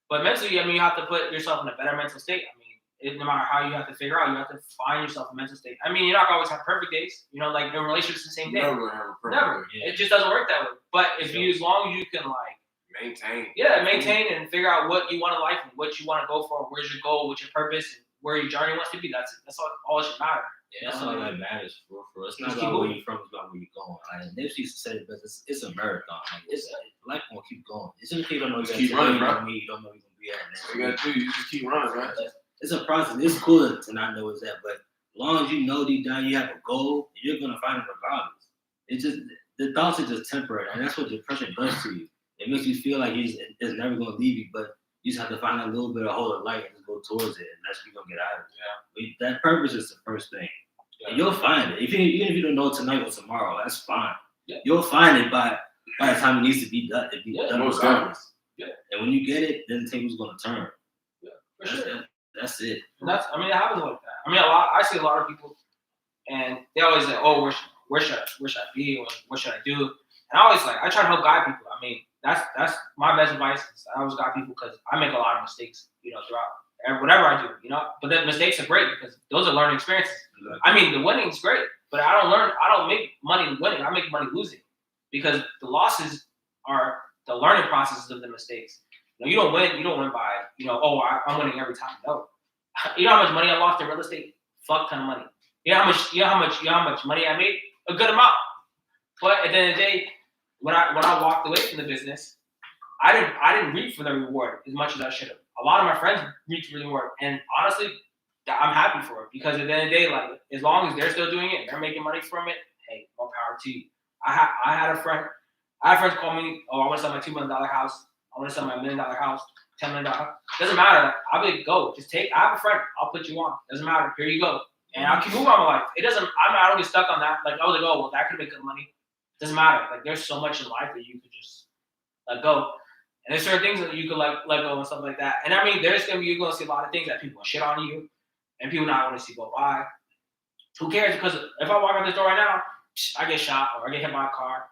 Speaker 4: But mentally, I mean, you have to put yourself in a better mental state. I mean, no matter how you have to figure out, you have to find yourself a mental state. I mean, you're not gonna always have perfect days. You know, like in relationships, the same thing. Never.
Speaker 2: Yeah.
Speaker 4: It just doesn't work that way. But as long as you can like maintain and figure out what you want in life and what you want to go for, where's your goal, what's your purpose, and where your journey wants to be. That's all it should matter.
Speaker 1: Yeah, that's all that matters for. It's not
Speaker 4: Just
Speaker 1: about
Speaker 4: keep
Speaker 1: where
Speaker 4: moving.
Speaker 1: you're from, it's about where you're going. Like, Nipsey used to say it, but it's a marathon. Like, life gonna keep going. It's just you don't know
Speaker 2: Just
Speaker 1: that
Speaker 2: keep
Speaker 1: today,
Speaker 2: running, bro.
Speaker 1: don't mean you don't know you're gonna be at next
Speaker 2: All you gotta do, you just keep running, man.
Speaker 1: It's a process. It's cool to not know what's that, but as long as you know deep down you have a goal, you're gonna find it regardless. It's just the thoughts are just temporary, and that's what depression does to you. It makes you feel like it's never gonna leave you, but you just have to find a little bit of hope of light and just go towards it, and that's what you're gonna get out of it.
Speaker 3: Yeah.
Speaker 1: But that purpose is the first thing.
Speaker 3: Yeah.
Speaker 1: And you'll find it. Even if you don't know tonight or tomorrow, that's fine.
Speaker 3: Yeah.
Speaker 1: You'll find it by the time it needs to be done. Done
Speaker 2: most
Speaker 1: regardless.
Speaker 3: Yeah.
Speaker 1: And when you get it, then the table's gonna turn.
Speaker 3: For sure.
Speaker 1: That's it.
Speaker 4: And it happens like that. I mean, I see a lot of people, and they always say, "Oh, where should I be? Or what should I do?" And I always I try to help guide people. I mean, that's my best advice. I always guide people because I make a lot of mistakes, throughout whatever I do, But the mistakes are great because those are learning experiences.
Speaker 1: Exactly.
Speaker 4: I mean, the winning is great, but I don't make money winning. I make money losing because the losses are the learning processes of the mistakes. You don't win. You don't win by I'm winning every time. No. You know how much money I lost in real estate? Fuck ton of money. You know how much money I made? A good amount. But at the end of the day, when I walked away from the business, I didn't reap for the reward as much as I should have. A lot of my friends reached for the reward, and honestly, I'm happy for it because at the end of the day, as long as they're still doing it, and they're making money from it. Hey, more power to you. I had friends call me, "Oh, I want to sell my $2 million house. I want to sell my $1 million house, $10 million. Doesn't matter. I'll be like, go, just take. I have a friend. I'll put you on. Doesn't matter. Here you go. And I'll keep moving on my life. It doesn't. I don't get stuck on that. I was like, oh, well, that could make good money. Doesn't matter. There's so much in life that you could just let go. And there's certain things that you could let go and stuff like that. And I mean, you're gonna see a lot of things that people shit on you, and people not want to see go by. Who cares? Because if I walk out the door right now, I get shot or I get hit by a car.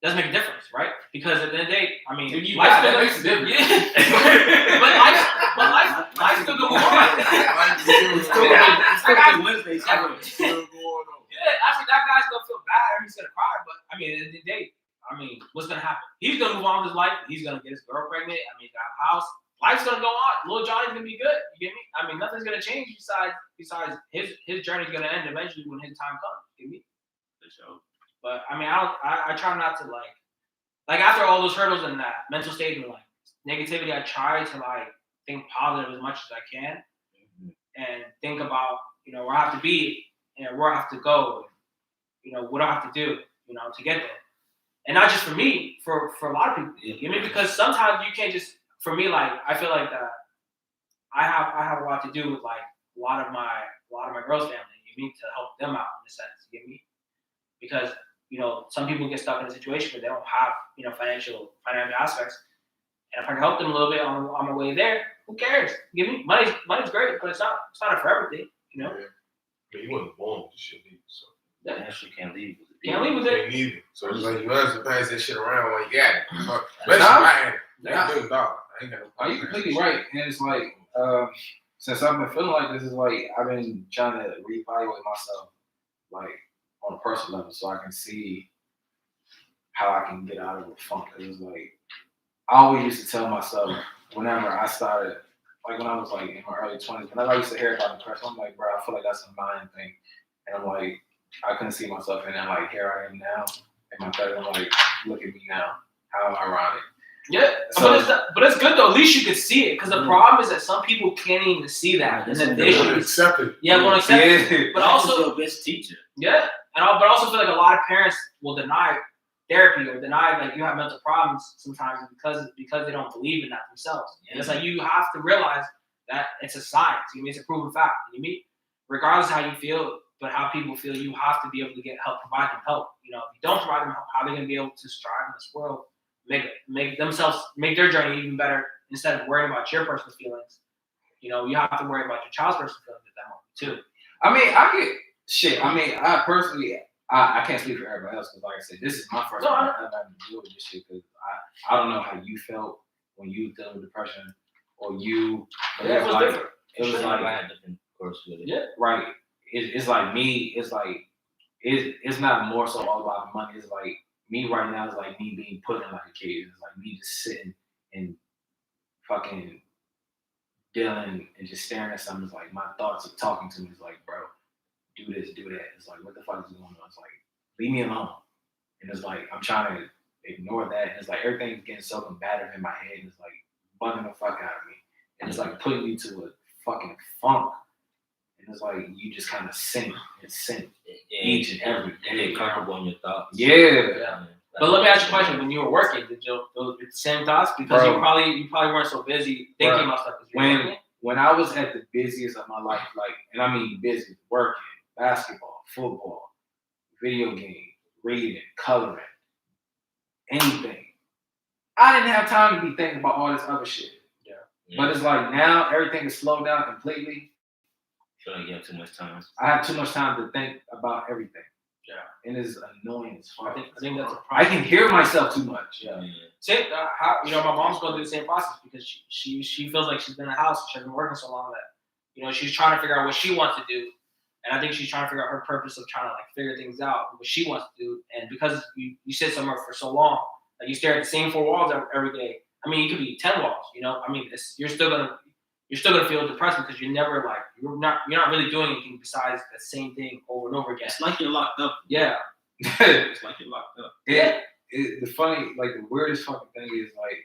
Speaker 4: Doesn't make a difference, right? Because at the end of the day, I mean,
Speaker 2: that makes a difference.
Speaker 4: Yeah. life's still gonna go on. Yeah, actually, that guy's gonna feel bad or he's gonna cry, but I mean, at the end of the day, what's gonna happen? He's gonna move on with his life. He's gonna get his girl pregnant. He's gonna have a house. Life's gonna go on. Little Johnny's gonna be good. You get me? Nothing's gonna change besides his journey's gonna end eventually when his time comes. You get me?
Speaker 1: For sure.
Speaker 4: But I try not to after all those hurdles and that mental state and negativity, I try to think positive as much as I can and think about, where I have to be and where I have to go, what I have to do, to get there. And not just for me, for a lot of people. You get me? Because sometimes you can't just, for me, I feel like that I have a lot to do with a lot of my girls' family, you get me, to help them out in a sense, you get me? Because some people get stuck in a situation where they don't have, financial aspects. And if I can help them a little bit on my way there, who cares? Give me money's great, but it's not for everything,
Speaker 2: Yeah. But you wasn't born with this shit either, so.
Speaker 1: You actually can't leave with it.
Speaker 4: Can't leave with it.
Speaker 2: Can't either. So it's you have to pass that shit around when you got it.
Speaker 3: Nah.
Speaker 2: I ain't got no
Speaker 3: Are you completely right? And it's since I've been feeling like this, is I've been trying to reevaluate myself, on a personal level, so I can see how I can get out of the funk. Because I always used to tell myself whenever I started, when I was in my early 20s, whenever I used to hear about depression, I'm bro, I feel like that's a mind thing. And I'm I couldn't see myself in it. Here I am now in my 30s. I'm look at me now. How ironic.
Speaker 4: Yeah,
Speaker 3: So,
Speaker 4: but it's good though. At least you can see it, because the problem is that some people can't even see that. And then they should
Speaker 2: accept it.
Speaker 4: won't accept it. But also,
Speaker 1: your best teacher.
Speaker 4: yeah, but I also feel like a lot of parents will deny therapy or deny you have mental problems sometimes because they don't believe in that themselves. And it's you have to realize that it's a science. It's a proven fact. You mean, regardless of how you feel, but how people feel, you have to be able to get help, provide them help. If you don't provide them help, how are they going to be able to strive in this world, make their journey even better instead of worrying about your personal feelings? You have to worry about your child's personal feelings at that moment too.
Speaker 3: I get shit. I personally, I can't speak for everybody else because, I said, this is my first time I've had to deal with this shit. Because I don't know how you felt when you dealt with depression, or you.
Speaker 4: Yeah, it was different.
Speaker 3: It was
Speaker 1: I had different course with it.
Speaker 4: Yeah,
Speaker 3: right. It's me. It's not more so all about the money. It's me right now. It's me being put in a cage. It's me just sitting and fucking dealing and just staring at something. It's my thoughts are talking to me. It's bro, do this, do that. It's like, what the fuck is going on? It's like, leave me alone. And it's like, I'm trying to ignore that. And it's like, everything's getting so combative in my head. And it's like, bugging the fuck out of me. And it's like, putting me to a fucking funk. And it's like, you just kind of sink and sink each and every day.
Speaker 1: Get comfortable in your thoughts.
Speaker 3: Yeah.
Speaker 4: But let me ask you a question. When you were working, did you those the same thoughts? Because
Speaker 3: Bro.
Speaker 4: you probably weren't so busy thinking about stuff.
Speaker 3: When I was at the busiest of my life, like, and I mean busy, working, basketball, football, video games, reading, coloring, anything, I didn't have time to be thinking about all this other shit.
Speaker 1: Yeah.
Speaker 3: But it's like now everything is slowed down completely.
Speaker 1: Feel like you have too much time.
Speaker 3: I have too much time to think about everything.
Speaker 4: Yeah.
Speaker 3: And it's annoying as fuck.
Speaker 4: I think that's a problem.
Speaker 3: I can hear myself too much. Yeah.
Speaker 4: Same, how, my mom's going through the same process because she feels like she's been in the house. She's been working so long that she's trying to figure out what she wants to do, and I think she's trying to figure out her purpose of trying to like figure things out what she wants to do. And because you sit somewhere for so long, like you stare at the same 4 walls every day. I mean, you could be 10 walls. I mean, you're still gonna feel depressed because you're not really doing anything besides the same thing over and over again.
Speaker 1: It's like you're locked up.
Speaker 4: Yeah.
Speaker 1: It's like you're locked up.
Speaker 3: The funny, like the weirdest fucking thing is like,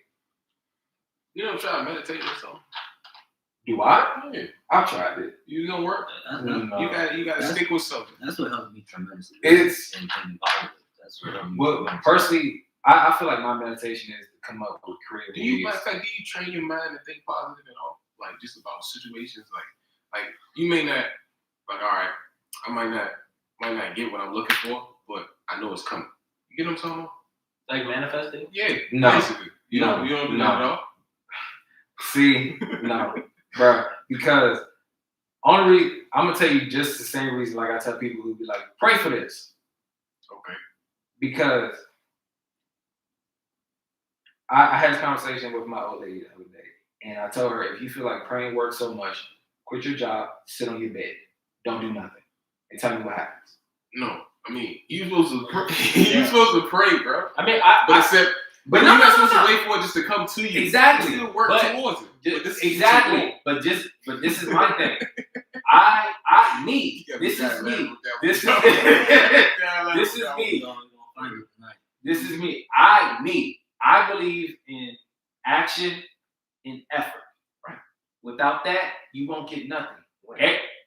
Speaker 2: You don't try to meditate or something.
Speaker 3: do I?
Speaker 2: Yeah.
Speaker 3: I've tried it.
Speaker 2: You gonna work?
Speaker 3: No.
Speaker 2: You gotta stick with something.
Speaker 1: That's what helps me tremendously.
Speaker 3: It's
Speaker 1: and positive. That's what helps me.
Speaker 3: well, personally, I feel like my meditation is to come up with creative ways.
Speaker 2: Matter of fact, do you train your mind to think positive at all? Like just about situations, like you may not, like, all right, I might not get what I'm looking for, but I know it's coming. You get what I'm talking about?
Speaker 4: Like manifesting?
Speaker 2: Yeah.
Speaker 3: No.
Speaker 2: Basically. You don't do that at all?
Speaker 3: See, no, bro, because I'm gonna tell you just the same reason like I tell people who be like, pray for this.
Speaker 2: Okay.
Speaker 3: Because I had this conversation with my old lady the other day, and I told her, if you feel like praying works so much, quit your job, sit on your bed, don't do nothing, and tell me what happens.
Speaker 2: No, I mean you supposed to pray. You supposed to pray, bro.
Speaker 4: I mean,
Speaker 2: but you're not supposed to wait for it just to come to you.
Speaker 3: Exactly.
Speaker 2: You still work towards it.
Speaker 3: Exactly. But this is my thing. Me. This is me. This is me. This is me. I believe in action and effort. Right. Without that, you won't get nothing. I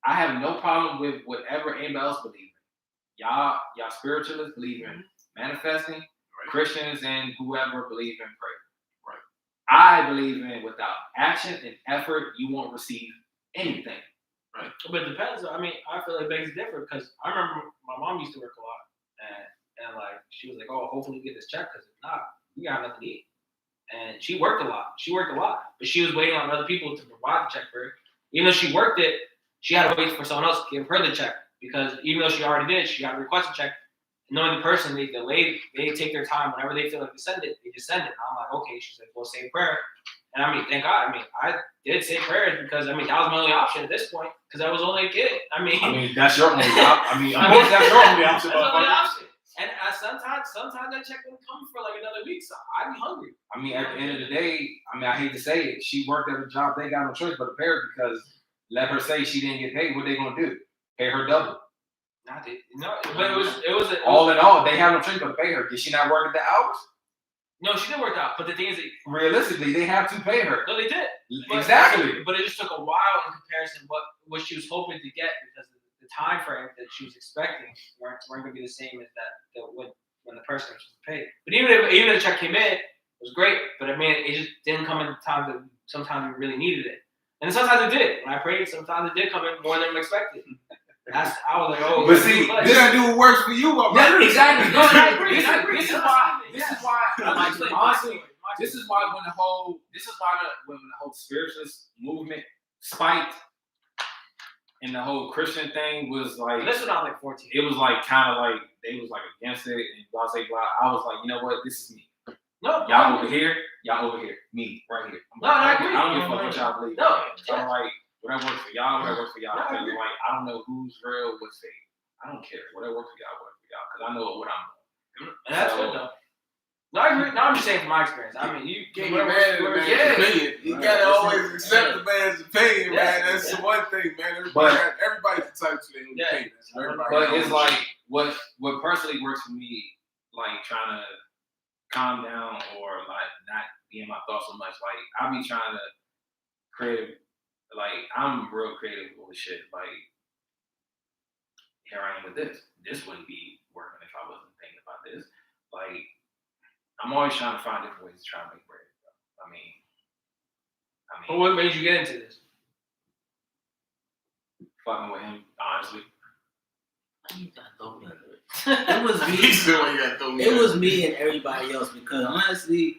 Speaker 3: have no problem with whatever anybody else believes in. Y'all spiritualists believe in manifesting. Right. Christians and whoever believe in prayer. Right. I believe in without action and effort, you won't receive anything.
Speaker 4: Right. But it depends. I mean, I feel like it's different because I remember my mom used to work a lot, and like she was like, "Oh, hopefully you get this check because if not, we got nothing to eat." And she worked a lot, but she was waiting on other people to provide the check for her. Even though she worked it, she had to wait for someone else to give her the check because even though she already did, she got a requested check. Knowing the person, they take their time whenever they feel like to send it, they just send it. And I'm like, okay. She's like, well, say a prayer. And I mean, thank God. I mean, I did say prayers because, I mean, that was my only option at this point because I was only a kid. I mean,
Speaker 3: that's your only option. I mean, of course, that's your only option.
Speaker 4: That's my only option. And sometimes that check wouldn't come for like another week, so I'd be hungry. I mean, at the end of the day, I mean, I hate to say it, she worked at a job, they got no choice but to pay her because let her say she didn't get paid, what they gonna do? Pay her double. But it was
Speaker 3: all in all, they have no choice but to pay her. Did she not work at the hours?
Speaker 4: No, she did work out. But the thing is,
Speaker 3: realistically, they have to pay her.
Speaker 4: No, they did.
Speaker 3: Exactly.
Speaker 4: But it just took a while in comparison what she was hoping to get because the time frame that she was expecting weren't going to be the same as that when the person was paid. But even if the check came in, it was great. But I mean, it just didn't come in the time that sometimes we really needed it. And sometimes it did. When I prayed, sometimes it did come in more than expected. I was like, oh.
Speaker 2: But see, did I do what works for you?
Speaker 3: Yeah, exactly. No, I agree.
Speaker 2: This
Speaker 3: is why. Honestly, this is why when the whole spiritualist movement spiked, and the whole Christian thing was like.
Speaker 4: This was when I was like 14.
Speaker 3: It was like kind of like they was like against it and blah blah blah. I was like, you know what? This is me.
Speaker 4: No,
Speaker 3: y'all over here, me right here.
Speaker 4: I agree.
Speaker 3: I don't give a fuck what y'all believe.
Speaker 4: No,
Speaker 3: I'm like. Whatever works for y'all, whatever works for y'all. Because like I don't know who's real, what's fake. I don't care. Whatever works for y'all, works for y'all. Because I know what I'm doing.
Speaker 4: And that's good though. No, I agree. No, I'm just saying from my experience. I mean, you
Speaker 2: Can't
Speaker 4: get
Speaker 2: be mad at the man's opinion. You
Speaker 1: Right.
Speaker 2: gotta always accept the man's opinion,
Speaker 4: Yeah.
Speaker 2: man. That's the one thing, man.
Speaker 3: But-
Speaker 2: Everybody's entitled to their own
Speaker 4: Yeah.
Speaker 2: opinion. Everybody
Speaker 3: But
Speaker 2: got
Speaker 3: it's
Speaker 2: their own
Speaker 3: like what personally works for me, like trying to calm down or like not be in my thoughts so much. Like I be trying to create, like I'm real creative with shit. Like here I am with this. This wouldn't be working if I wasn't thinking about this. Like I'm always trying to find different ways to try and make bread. I mean,
Speaker 4: But what made you get into this?
Speaker 3: fucking with him, honestly.
Speaker 1: You gotta throw me under it. It was
Speaker 2: He
Speaker 1: me.
Speaker 2: still ain't got throw me
Speaker 1: It
Speaker 2: under
Speaker 1: was
Speaker 2: it.
Speaker 1: me and everybody else because honestly,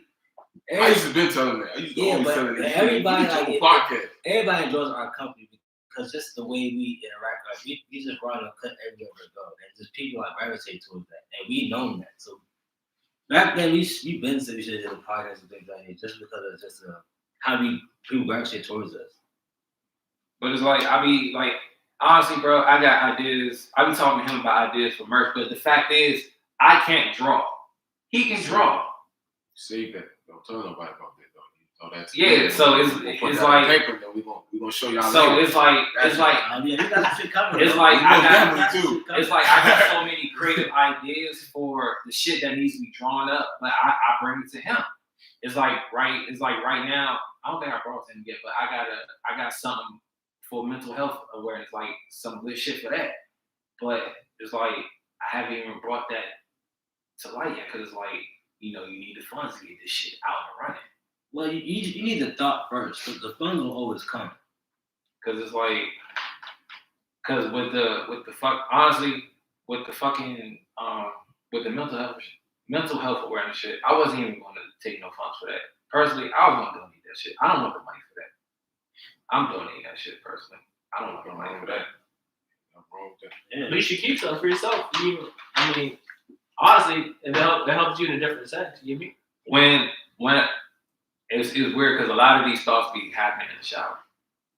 Speaker 2: I used to been telling that. I used to
Speaker 1: Yeah,
Speaker 2: always
Speaker 1: but
Speaker 2: tell that.
Speaker 1: everybody
Speaker 2: You
Speaker 1: like
Speaker 2: do
Speaker 1: it-
Speaker 2: a podcast.
Speaker 1: everybody enjoys our company because just the way we interact. Like we just run and cut everywhere we go, and just people like gravitate towards that, and we known that. So back then, we been said we should have did a podcast and things like that, just because of just how people gravitate towards us.
Speaker 3: But it's like I be like, honestly, bro, I got ideas. I be talking to him about ideas for merch, but the fact is, I can't draw. He can draw.
Speaker 2: Save that. Don't tell nobody about that though. You know that's
Speaker 3: Yeah, so it's like-
Speaker 2: paper that we gonna show y'all
Speaker 3: So
Speaker 2: later.
Speaker 3: it's like
Speaker 1: I mean, we got some shit coming.
Speaker 3: It's
Speaker 1: though.
Speaker 3: like
Speaker 1: We
Speaker 3: I
Speaker 1: got
Speaker 2: got-
Speaker 1: some
Speaker 2: too.
Speaker 1: shit coming.
Speaker 3: it's like I got so many creative ideas for the shit that needs to be drawn up, but I bring it to him. It's like right now, I don't think I brought it to him yet, but I got something for mental health awareness, like some good shit for that. But it's like I haven't even brought that to light yet, because it's like, you know, you need the funds to get this shit out and running.
Speaker 1: Well, you need the thought first, but the funds will always come.
Speaker 3: Cause it's like, cause with the honestly, with the fucking with the mental health awareness shit, I wasn't even going to take no funds for that. Personally, I was gonna donate that shit. I don't want the money for that. I'm donating that shit personally. I don't want the money for that.
Speaker 1: Yeah.
Speaker 4: But you should keep something for yourself. I mean, honestly, it helps you in a different sense. You mean?
Speaker 3: When it's weird because a lot of these thoughts be happening in the shower.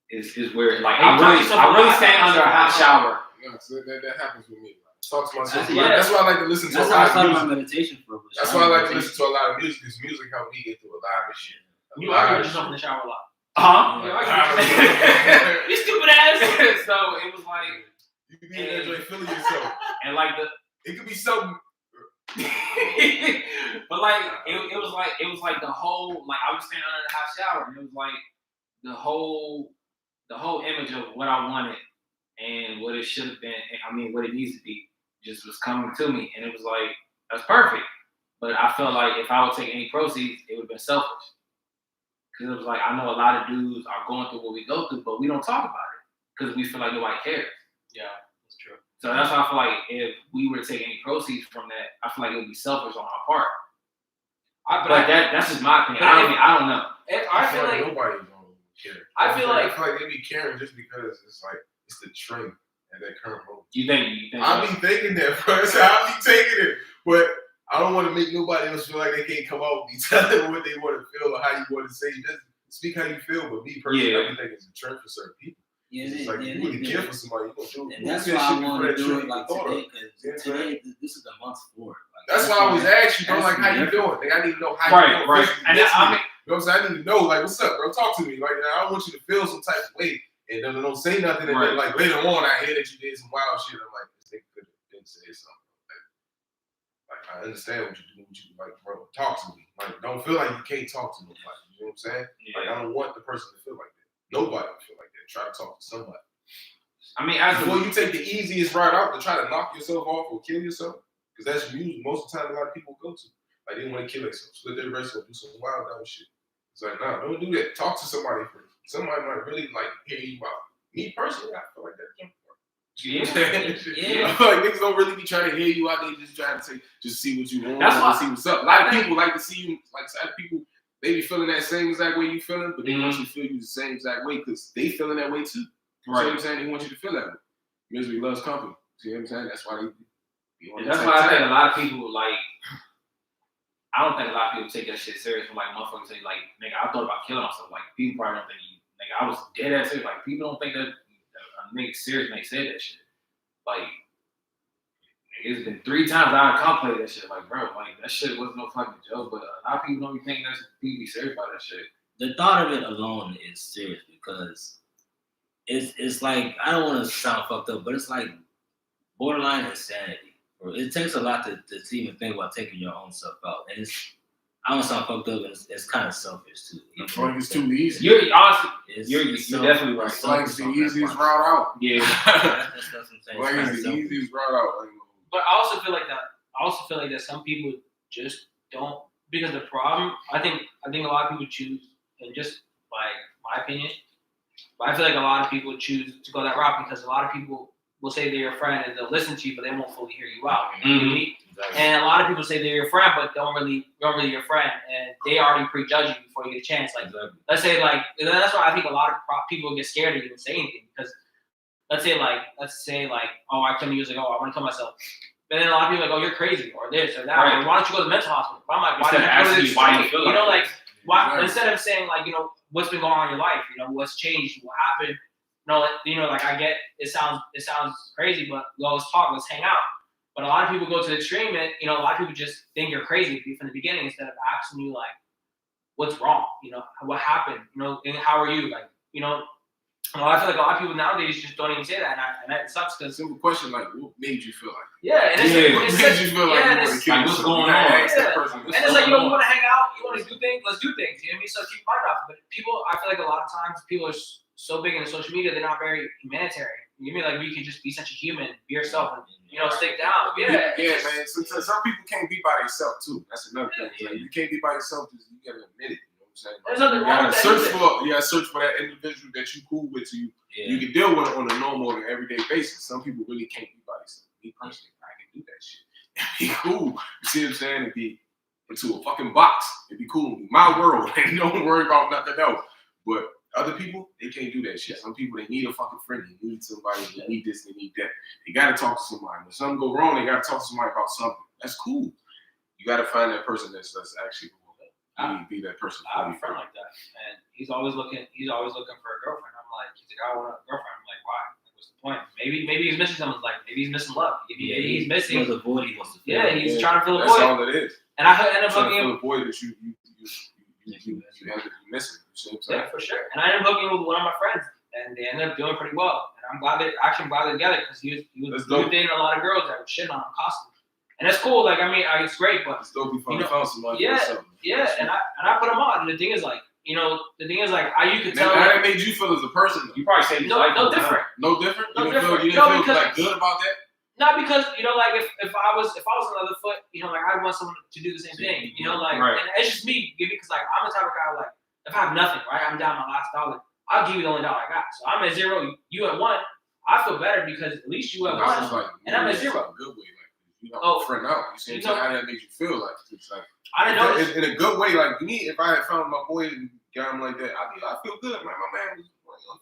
Speaker 3: It's weird. Like
Speaker 4: Hey,
Speaker 3: I really
Speaker 4: talk
Speaker 3: stand under a hot shower.
Speaker 2: Yeah, so that happens with me. Talk to myself.
Speaker 1: Yeah.
Speaker 2: That's why I like to listen to
Speaker 1: That's
Speaker 2: a
Speaker 1: how I
Speaker 2: lot of
Speaker 1: started my
Speaker 2: music.
Speaker 1: meditation for.
Speaker 2: That's why I like to listen to a lot of music, because music helps me get through a lot of shit.
Speaker 4: You argue with yourself in the shower a lot.
Speaker 3: Huh?
Speaker 4: You argue with yourself. You stupid ass.
Speaker 3: So it was like,
Speaker 2: You can be in there enjoy feeling yourself.
Speaker 3: and like
Speaker 2: It could be something.
Speaker 3: but like it was like the whole, like I was standing under the hot shower, and it was like the whole image of what I wanted and what it should have been. I mean, what it needs to be just was coming to me, and it was like that's perfect. But I felt like if I would take any proceeds, it would have been selfish. Because it was like I know a lot of dudes are going through what we go through, but we don't talk about it because we feel like nobody cares.
Speaker 4: Yeah, that's true.
Speaker 3: So that's why I feel like if we were to take any proceeds from that, I feel like it would be selfish on our part. But that's just my opinion. I don't know.
Speaker 4: I feel like
Speaker 2: nobody don't care.
Speaker 4: I feel like
Speaker 2: they be caring just because it's like it's the trend at that current moment.
Speaker 3: You think
Speaker 2: I be thinking that first. I be taking it, but I don't want to make nobody else feel like they can't come out and be telling what they want to feel or how you want to say. Just speak how you feel. But me personally, I think it's a trend for certain people.
Speaker 1: Yeah,
Speaker 2: It's like you really care for somebody, you gonna do it.
Speaker 1: And that's why I want to do it like today, because today this is the month for it. Like,
Speaker 2: That's why I always ask you, bro, like how you doing? Like, I need to know how you doing.
Speaker 3: Right. And
Speaker 2: you
Speaker 3: I mean,
Speaker 2: know what I'm saying? I need to know, like, what's up, bro? Talk to me. Like, I don't want you to feel some type of way and then don't say nothing. And then, like, later on, I hear that you did some wild shit. I'm like, this nigga could have been say something. Like, I understand what you do. Like, bro, talk to me. Like, don't feel like you can't talk to nobody. You know what I'm saying?
Speaker 3: Yeah.
Speaker 2: Like, I don't want the person to feel like that. Nobody will feel like that. Try to talk to somebody.
Speaker 3: I mean,
Speaker 2: Before you take the easiest route out to try to knock yourself off or kill yourself, because that's usually most of the time a lot of people go to. Like, they want to kill themselves, split their wrist or do some wild dumb shit. It's like, nah, don't do that. Talk to somebody first. Somebody might really like hear you out. Me personally, I feel like that. You know what I'm saying?
Speaker 1: Yeah.
Speaker 2: I feel like niggas don't really be trying to hear you out. They just trying to say, just see what you want.
Speaker 3: That's why-
Speaker 2: see what's up. A lot of people like to see you. Like, some people, they be feeling that same exact way you feeling, but they want you to feel you the same exact way because they feeling that way too. You know what I'm saying? They want you to feel that way. Misery loves company. See what I'm saying? That's why
Speaker 3: that's why I think a lot of people like. I don't think a lot of people take that shit serious. When like motherfuckers say like, nigga, I thought about killing myself. Like people probably don't think you. Nigga, I was dead ass serious. Like people don't think that a nigga serious when they say that shit. Like, It's been 3 times I contemplated that shit. Like, bro, like that shit wasn't no fucking joke. But a lot of people don't be thinking that people be serious about that shit.
Speaker 1: The thought of it alone is serious because it's like, I don't want to sound fucked up, but it's like borderline insanity. It takes a lot to even think about taking your own stuff out, and I don't sound fucked up, but it's kind of selfish too.
Speaker 2: I feel like it's too easy.
Speaker 3: You're honestly, you're
Speaker 1: so-
Speaker 3: definitely right.
Speaker 2: It's like it's the easiest route out.
Speaker 3: Yeah.
Speaker 1: That's what I'm saying.
Speaker 2: Like it's the easiest route out. Like,
Speaker 4: But I also feel like that some people just don't, because the problem, I think a lot of people choose, and just like my opinion, but I feel like a lot of people choose to go that route because a lot of people will say they're your friend and they'll listen to you, but they won't fully hear you out. You know what I mean?
Speaker 1: Exactly.
Speaker 4: And a lot of people say they're your friend, but don't really your friend, and they already prejudge you before you get a chance. Like, let's say like that's why I think a lot of people get scared to even say anything, because let's say like oh, I come to you like, oh, I want to kill myself. But then a lot of people are like, oh, you're crazy, or this or that.
Speaker 3: Right.
Speaker 4: Or why don't you go to the mental hospital? But I'm like, why
Speaker 3: Instead
Speaker 4: don't
Speaker 3: of
Speaker 4: you go to
Speaker 3: asking
Speaker 4: the
Speaker 3: you why you
Speaker 4: extreme?
Speaker 3: feel
Speaker 4: You know,
Speaker 3: like
Speaker 4: like why
Speaker 2: Exactly.
Speaker 4: instead of saying like, you know, what's been going on in your life, you know, what's changed, what happened. No, you know, like I get it sounds crazy, but let's talk, let's hang out. But a lot of people go to the extreme, and you know, a lot of people just think you're crazy from the beginning instead of asking you like, what's wrong? You know, what happened? You know, and how are you? Like, you know, I feel like a lot of people nowadays just don't even say that, and that sucks because
Speaker 2: simple question like, what made you feel like?
Speaker 4: yeah, and it's
Speaker 3: Yeah,
Speaker 4: it's
Speaker 2: what made you feel like
Speaker 4: yeah,
Speaker 2: you
Speaker 4: it's,
Speaker 2: want to kill
Speaker 3: like, what's
Speaker 2: yourself?
Speaker 3: going
Speaker 2: You gotta
Speaker 3: on?
Speaker 2: ask that
Speaker 4: Yeah.
Speaker 2: person, what's
Speaker 4: and it's like, you
Speaker 2: going
Speaker 4: know, you
Speaker 2: on?
Speaker 4: want to hang out, you want to do things, let's do things. You know what I mean? So keep your mind off. But people, I feel like a lot of times people are so big into social media, they're not very humanitarian. You mean like we can just be such a human, be yourself, and you know, stick down. Yeah,
Speaker 2: Yeah, man. Some people can't be by themselves too. That's another thing.
Speaker 1: Yeah.
Speaker 2: Like, you can't be by yourself. Just, you gotta admit it. You know what I'm saying?
Speaker 4: There's nothing
Speaker 2: You
Speaker 4: wrong
Speaker 2: gotta
Speaker 4: with that
Speaker 2: you gotta search for that individual that you cool with, so you
Speaker 1: Yeah.
Speaker 2: can deal with it on a normal and everyday basis. Some people really can't be by themselves. Me personally, I can do that shit. Be cool. You see what I'm saying? And be into a fucking box. It'd be cool. My world. And don't worry about nothing else. But other people, they can't do that shit. Some people, they need a fucking friend. They need somebody. They need this. They need that. They gotta talk to somebody. When something go wrong, they gotta talk to somebody about something. That's cool. You gotta find that person that's actually cool. Be that person.
Speaker 4: I have a friend like that, and he's always looking for a girlfriend. I'm like, he's like, I want a girlfriend. I'm like, why? Like, what's the point? Maybe he's missing something. Like, maybe he's missing love. Maybe he's missing.
Speaker 1: The void he wants to fill.
Speaker 4: Yeah, he's trying to fill a
Speaker 2: That's
Speaker 4: void.
Speaker 2: all it is.
Speaker 4: And I end up
Speaker 2: Trying to
Speaker 4: hooking
Speaker 2: fill
Speaker 4: him.
Speaker 2: a void that you have to be missing. You see what I'm saying?
Speaker 4: Yeah, for sure. And I ended up hooking with one of my friends, and they ended up doing pretty well. And I'm glad they're together because he was dating a lot of girls that were shitting on him constantly. And that's cool. Like, I mean, it's great, but
Speaker 2: Still be fun
Speaker 4: you
Speaker 2: to
Speaker 4: know,
Speaker 2: find somebody.
Speaker 4: yeah,
Speaker 2: for something.
Speaker 4: yeah. And I put him on. And the thing is, like, you know, you could tell.
Speaker 2: How that made you feel as a person?
Speaker 3: You probably say
Speaker 4: No different.
Speaker 2: No different.
Speaker 4: No
Speaker 2: You didn't
Speaker 4: different.
Speaker 2: feel
Speaker 4: No,
Speaker 2: like
Speaker 4: because-
Speaker 2: good about that.
Speaker 4: Not because, you know, like if I was on the other foot, you know, like I'd want someone to do the same thing, you know, like,
Speaker 3: Right.
Speaker 4: and it's just me, because like I'm the type of guy, like if I have nothing, right, I'm down my last dollar, I'll give you the only dollar I got. So I'm at zero, you at one. I feel better because at least you at
Speaker 2: That's
Speaker 4: one,
Speaker 2: like,
Speaker 4: and I'm at
Speaker 2: it's
Speaker 4: zero.
Speaker 2: a good way, like you know,
Speaker 4: Oh,
Speaker 2: friend out. You see what I'm saying? How that makes you feel? Like it's like
Speaker 4: I didn't know this.
Speaker 2: in a good way. Like me, if I had found my boy and got him like that, I feel good. Man, my man was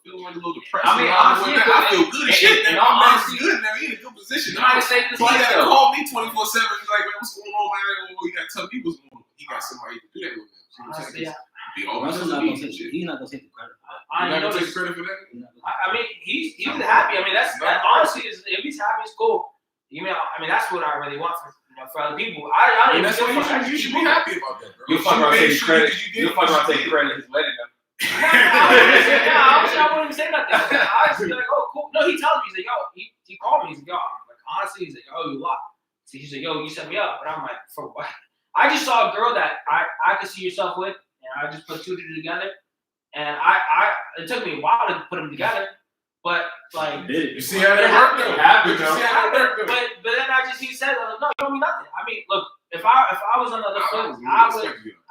Speaker 2: feeling like a little depressed.
Speaker 4: I mean,
Speaker 2: honestly,
Speaker 4: honestly,
Speaker 2: I feel good as shit.
Speaker 3: in
Speaker 2: Man,
Speaker 3: all
Speaker 2: my man's
Speaker 3: honesty,
Speaker 2: good now. He in a good position.
Speaker 3: You might say this
Speaker 2: He
Speaker 3: like
Speaker 2: gotta
Speaker 3: though.
Speaker 2: call me 24/7. He's like, man, what's going on, man? He gotta tell me what's going on. He got somebody to do that with him. See what I'm
Speaker 4: Honestly,
Speaker 2: saying? Be all
Speaker 1: Russell's
Speaker 2: because
Speaker 1: not
Speaker 2: of
Speaker 1: gonna
Speaker 2: me and
Speaker 1: take.
Speaker 2: shit.
Speaker 1: He's not gonna take the credit.
Speaker 4: I
Speaker 2: You
Speaker 4: didn't
Speaker 2: not
Speaker 4: know
Speaker 2: gonna take
Speaker 4: this.
Speaker 2: credit for that?
Speaker 4: I mean, he's happy. I mean, that honestly is, if he's happy, it's cool. You know, I mean, that's what I really want for other people. I
Speaker 2: And
Speaker 4: don't
Speaker 2: that's
Speaker 4: even
Speaker 2: why you should be happy about that, bro.
Speaker 3: You'll fuck around taking credit.
Speaker 2: You
Speaker 3: You'll fuck around taking credit. He's letting them.
Speaker 4: I wouldn't even say nothing. I was just like, oh, cool. No, he tells me, he's like, yo, he called me. He's like, yo, like, honestly, he's like, oh, you lot. So he's like, yo, you set me up. But I'm like, for what? I just saw a girl that I could see yourself with, and I just put two together. And it took me a while to put them together. But, like,
Speaker 2: You see how that worked though?
Speaker 3: Happy,
Speaker 2: You see how that worked though?
Speaker 4: but then he said, no, you don't mean nothing. I mean, look, if I was on the other foot,
Speaker 2: I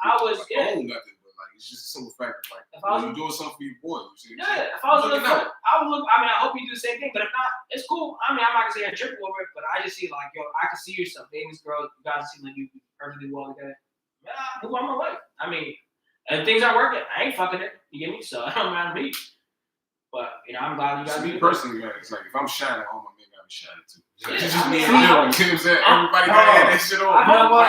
Speaker 4: I was, yeah.
Speaker 2: own nothing, but like it's just a simple fact of like
Speaker 4: If I was,
Speaker 2: you're doing something for your boy. You see what I'm
Speaker 4: yeah,
Speaker 2: saying?
Speaker 4: if I was on the
Speaker 2: Looking
Speaker 4: foot, I would look. I mean, I hope you do the same thing. But if not, it's cool. I mean, I'm not gonna say I triple over it, but I just see like, yo, I can see yourself dating this girl. You guys seem like you perfectly well together. Yeah, move on my life. I mean, if things aren't working, I ain't fucking it. You get me? So I don't matter me. But you know, I'm glad you guys.
Speaker 2: Me personally, man, it's like if I'm shining, all my men gotta be shining too.
Speaker 4: Yeah,
Speaker 2: It's just
Speaker 4: I
Speaker 2: me
Speaker 4: mean,
Speaker 2: and Dylan. You see what I'm saying? Everybody gotta have that shit on.
Speaker 4: I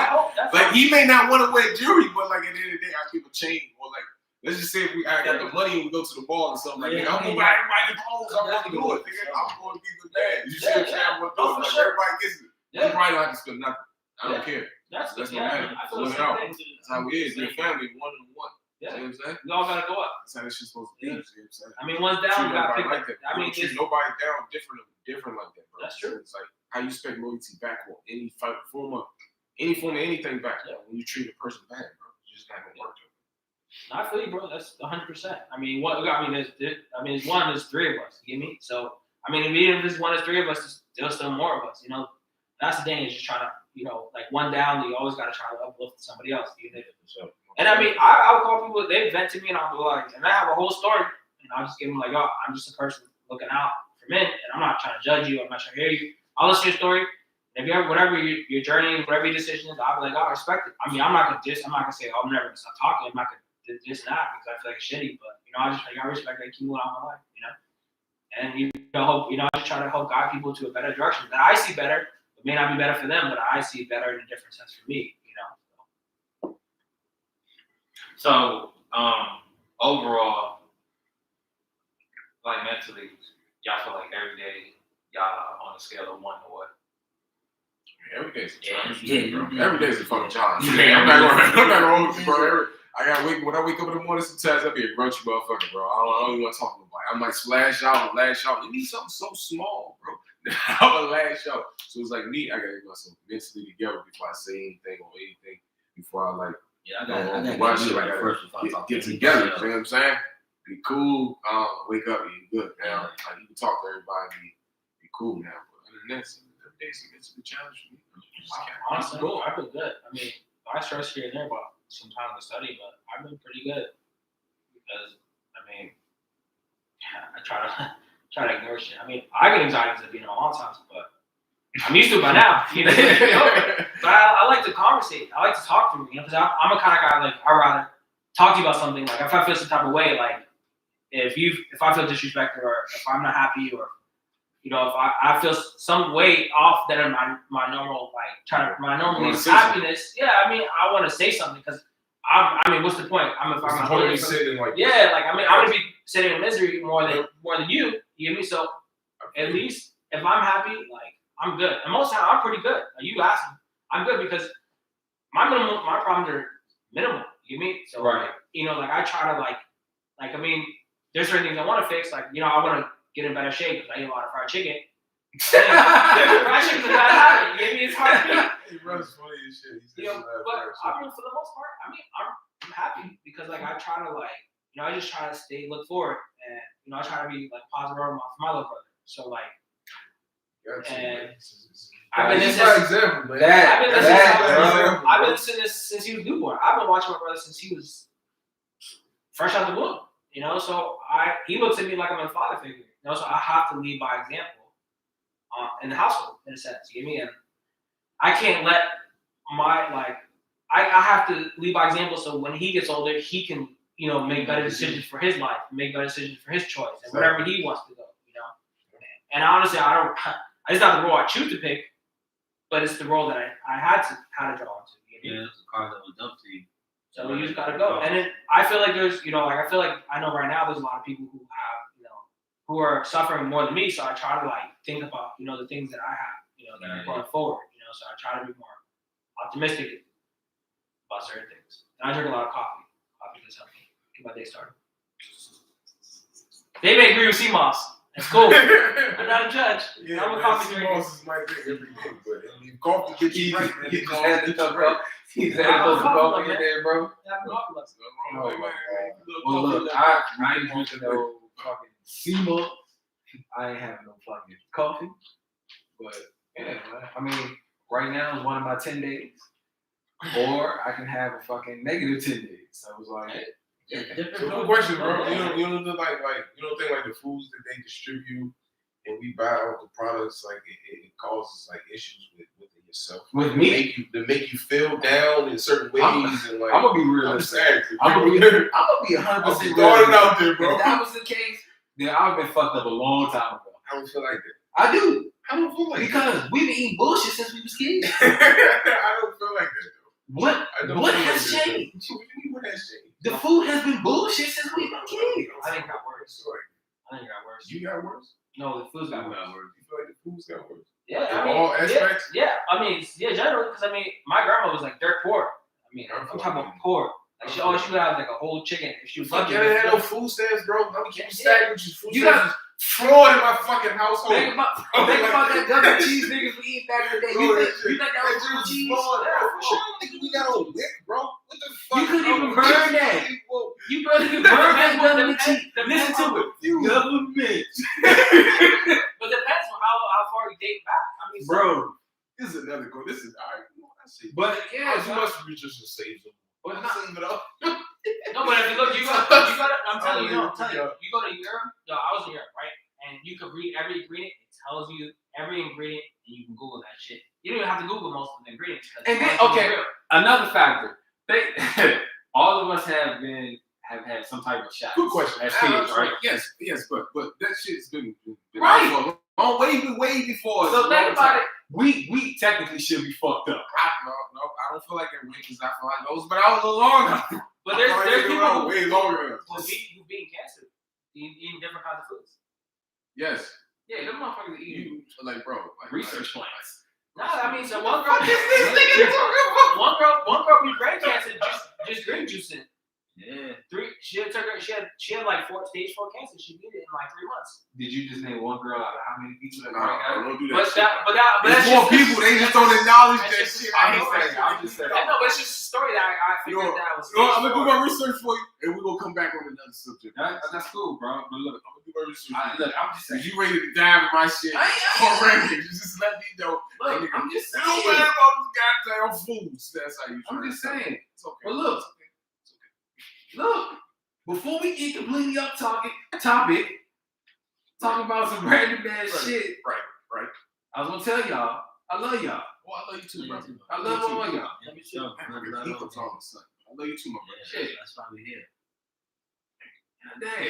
Speaker 4: hope that's
Speaker 2: Like he may not want to wear jewelry, but like at the end of the day, I give a chain or like. Let's just say if I got the money and we go to the ball or something like that. I'm gonna buy everybody the clothes. I'm gonna do it. Nigga. I'm going to be the dad. You see what I'm saying? I'm gonna do it. Like, everybody gets it. You probably don't have to spend nothing. I don't care.
Speaker 4: That's
Speaker 2: no
Speaker 4: yeah,
Speaker 2: matter.
Speaker 4: I feel the
Speaker 2: Live it out.
Speaker 4: same thing.
Speaker 2: That's how it is. Your family, one on one.
Speaker 4: Yeah.
Speaker 2: You know what I'm saying?
Speaker 4: We all gotta go up.
Speaker 2: That's how this shit's supposed to be.
Speaker 4: Yeah.
Speaker 2: You know what I'm saying?
Speaker 4: I mean, one's down,
Speaker 2: Treat
Speaker 4: we gotta
Speaker 2: nobody
Speaker 4: pick
Speaker 2: like
Speaker 4: up.
Speaker 2: that.
Speaker 4: I mean,
Speaker 2: treat nobody down different like that, bro.
Speaker 4: That's true.
Speaker 2: It's like how you expect loyalty back or any form of anything back.
Speaker 4: Yeah.
Speaker 2: When you treat a person bad, bro, it's just not gonna work.
Speaker 4: I feel you, bro. That's 100%. I mean, there's one, there's three of us. You get me? So, I mean, even if there's one, there's three of us, there's still more of us. You know, that's the thing is just trying to, you know, like one down, you always got to try to uplift somebody else. And I mean, I would call people, they vent to me and I'll be like, and I have a whole story, and I'll just give them like, oh, I'm just a person looking out for men, and I'm not trying to judge you, I'm not trying to hear you. I'll listen to your story. If you have whatever your journey, whatever your decision is, I'll be like, oh, I respect it. I mean, I'm not gonna say, oh, I'm never gonna stop talking. I'm not gonna just not because I feel like it's shitty, but you know, I respect that, keep moving on my life, you know. And you know, I just try to help guide people to a better direction that I see better. It may not be better for them, but I see better in a different sense for me, you know.
Speaker 3: So, overall, like mentally, y'all feel like every day y'all on a scale of 1 to what?
Speaker 2: Every day's a challenge.
Speaker 1: Yeah.
Speaker 2: Every day's a fucking challenge.
Speaker 1: Yeah.
Speaker 2: I'm not gonna hold you, bro. When I wake up in the morning, sometimes I be a grunchy motherfucker, bro. I don't even want to talk to nobody. I might lash out. You need something so small, bro. I'm gonna lash out. So it's like me, I gotta get myself mentally together before I say anything or anything. Before I like,
Speaker 1: I gotta
Speaker 2: watch it.
Speaker 1: like
Speaker 2: I
Speaker 1: first
Speaker 2: get together. You know what I'm saying? Be cool. Wake up, be good. Now, like you can talk to everybody, be cool now. But other than that, every day's a challenge for me.
Speaker 4: Honestly, I feel good. I mean, I stress here and there about some time to study, but I've been pretty good because I mean, I try to ignore shit. I mean, I get anxiety to being on all times, but I'm used to it by now. You know? But I like to conversate. I like to talk to you, you know, because I'm a kind of guy like I rather talk to you about something. Like if I feel some type of way, like if I feel disrespected or if I'm not happy or you know if I feel some way off that in my normal happiness. Yeah, I mean I want to say something because I mean what's the point? I'm
Speaker 2: sitting like
Speaker 4: yeah, like I mean I'm gonna be sitting in misery more than you. You get me? So at least if I'm happy, like I'm good. And most of the time I'm pretty good. Like, you ask me, I'm good because my problems are minimal. You get me? So like, you know, like I try to like I mean, there's certain things I want to fix. Like you know, I want to get in better shape because I eat a lot of fried chicken. Fried chicken's a bad habit. You get me? It's hard to eat.
Speaker 2: He runs funny as shit.
Speaker 4: You know, but I mean, for the most part, I mean, I'm happy because like I try to like, you know, I just try to look forward, and you know, I try to be like positive for my little brother. So like, and I've been listening. I've been listening to this since he was newborn. I've been watching my brother since he was fresh out the womb. You know, so he looks at me like I'm a father figure. You know, so I have to lead by example in the household in a sense. You get me? And I can't let I have to lead by example. So when he gets older, he can you know make better decisions for his life, make better decisions for his choice, and wherever he wants to go. You know, and honestly, it's not the role I choose to pick, but it's the role that I had to draw into.
Speaker 1: Yeah, it's a card that was dumped to you.
Speaker 4: So you just gotta go. And then I feel like there's, you know, like I feel like I know right now there's a lot of people who have, you know, who are suffering more than me. So I try to like think about, you know, the things that I have, you know, that are going forward. You know, so I try to be more optimistic about certain things. And I drink a lot of coffee. Coffee does help me get my day started. They may agree with CMOS. It's cool. I'm not a judge.
Speaker 2: Yeah,
Speaker 4: I'm a coffee drinker.
Speaker 2: CMOS is my thing every day, but coffee gets you right, man.
Speaker 5: He's had a little coffee in there, bro. Well, look, I ain't drinking no fucking SEMA. I ain't having no fucking coffee. But yeah, man. I mean, right now is one of my 10 days. Or I can have a fucking negative 10 days. So it was like,
Speaker 2: So good question, bro. You don't think like the foods that they distribute and we buy all the products, like it causes like issues within yourself.
Speaker 5: With me?
Speaker 2: To make you feel down in certain ways and like
Speaker 5: I'm gonna be real.
Speaker 2: I'm sad.
Speaker 5: I'm gonna be 100%
Speaker 2: I'm
Speaker 5: real.
Speaker 2: throwing it out there, bro.
Speaker 5: If that was the case, then I've been fucked up a long time ago.
Speaker 2: I don't feel like that.
Speaker 5: I do.
Speaker 2: I don't feel like
Speaker 5: because we've been eating bullshit since we was kids.
Speaker 2: I don't feel like that though.
Speaker 5: What has changed?
Speaker 2: What has changed?
Speaker 5: The food has been bullshit since we've been kids.
Speaker 4: I think it got worse. You got worse?
Speaker 2: You got worse?
Speaker 4: No, the food's got worse.
Speaker 2: You feel like the food's got worse?
Speaker 4: Yeah,
Speaker 2: In all aspects?
Speaker 4: Yeah, tell me my grandma was like dirt poor. I mean, I'm talking about poor. Like she always she would have like a whole chicken if she was
Speaker 2: Fuck,
Speaker 4: lucky.
Speaker 2: you ain't had no food stamps, bro. I'm keeping
Speaker 4: Yeah.
Speaker 2: sandwiches. Food
Speaker 3: You
Speaker 2: stamps is fraud in my fucking household.
Speaker 3: Think about that double cheese niggas we eat back in the day.
Speaker 2: Bro,
Speaker 3: You think that was real cheese?
Speaker 2: Fraud,
Speaker 3: Yeah,
Speaker 2: bro.
Speaker 3: for sure.
Speaker 2: Nigga, we got a wick, bro. What the fuck?
Speaker 3: You couldn't even
Speaker 2: bro?
Speaker 3: burn that. You barely can burn that double cheese. Listen to it.
Speaker 1: Government.
Speaker 4: But depends on how far you date back. I mean,
Speaker 2: Bro, this is another go. This is all right. I see.
Speaker 3: But yeah,
Speaker 2: You must be just a save them.
Speaker 3: but not.
Speaker 2: Save it up.
Speaker 4: no, but if you look, you got. I'm telling you, you go to Europe. Yo, I was in Europe, right? And you could read every ingredient. It tells you every ingredient, and you can Google that shit. You don't even have to Google most of the ingredients.
Speaker 3: And then, okay, another factor. All of us have had some type of shot.
Speaker 2: Good question.
Speaker 3: As kids, right?
Speaker 2: Yes, but that shit's been
Speaker 3: Right.
Speaker 2: out for a long way before.
Speaker 3: So think about it. We technically should be fucked up.
Speaker 2: No, I don't feel like that way because I feel like those been out a little longer.
Speaker 4: But there's people who
Speaker 2: way longer.
Speaker 4: who beating cancer, eating different kinds of foods.
Speaker 2: Yes.
Speaker 3: Yeah, them motherfuckers eat
Speaker 2: You like, bro, like,
Speaker 3: research plans.
Speaker 4: No, I mean, so one girl beat brain cancer just green juicing.
Speaker 1: Yeah.
Speaker 4: She had like stage 4 cancer. She beat it in like 3 months.
Speaker 3: Did you just name one girl out of how many people that
Speaker 2: don't do that.
Speaker 4: But
Speaker 2: There's
Speaker 4: that's
Speaker 2: more
Speaker 4: just,
Speaker 2: people. They just don't acknowledge that
Speaker 4: that's
Speaker 2: shit.
Speaker 3: I'm just saying.
Speaker 4: I know, but it's just a story that I figured that was.
Speaker 2: I'm gonna do my research for you, and we're gonna come back on another subject.
Speaker 3: That's cool, bro. But look,
Speaker 2: I'm gonna do my research.
Speaker 3: I'm just saying.
Speaker 2: You ready to dive in my shit? Already, just let me know.
Speaker 3: Look, I'm just
Speaker 2: You
Speaker 3: saying.
Speaker 2: don't matter about the goddamn foods. That's how you.
Speaker 3: I'm just saying.
Speaker 2: It's okay.
Speaker 3: But look, before we get completely off topic, talking about some random ass shit.
Speaker 2: Right.
Speaker 3: I was gonna tell y'all, I love y'all.
Speaker 2: Well, I love you too, bro.
Speaker 3: I love all y'all.
Speaker 1: Let me show.
Speaker 2: I love you too, my brother.
Speaker 1: Shit, that's why we're here.
Speaker 3: God damn.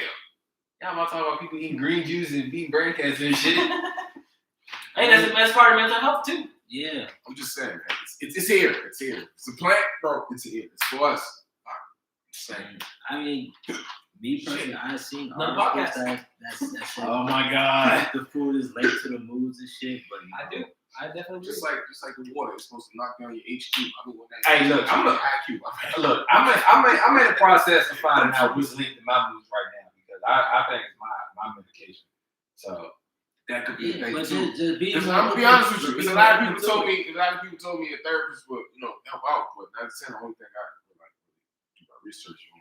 Speaker 3: Y'all about to talk about people eating green juice and beating brain cancer and shit.
Speaker 4: Hey, that's part of mental health too.
Speaker 1: Yeah.
Speaker 2: I'm just saying, man. It's here. It's here. It's a plant, bro. It's here. It's for us.
Speaker 1: And, I mean, me personally, I've seen
Speaker 4: No
Speaker 1: articles
Speaker 4: podcast.
Speaker 1: that say
Speaker 3: Oh my god.
Speaker 1: the food is linked to the moods and shit, but
Speaker 4: I do. I definitely do.
Speaker 2: Just like the water, it's supposed to knock down your HQ. I mean, when that
Speaker 3: Hey, look, I'm
Speaker 2: IQ.
Speaker 3: Look, I'm in the process of finding out what's linked to my moods right now because I think it's my medication. So
Speaker 2: that could be
Speaker 1: yeah,
Speaker 2: a
Speaker 1: but
Speaker 2: thing too.
Speaker 1: just be.
Speaker 2: I'm gonna be honest with you. Because a lot of people told me a therapist would, help out, but that's the only thing I would like do my research on.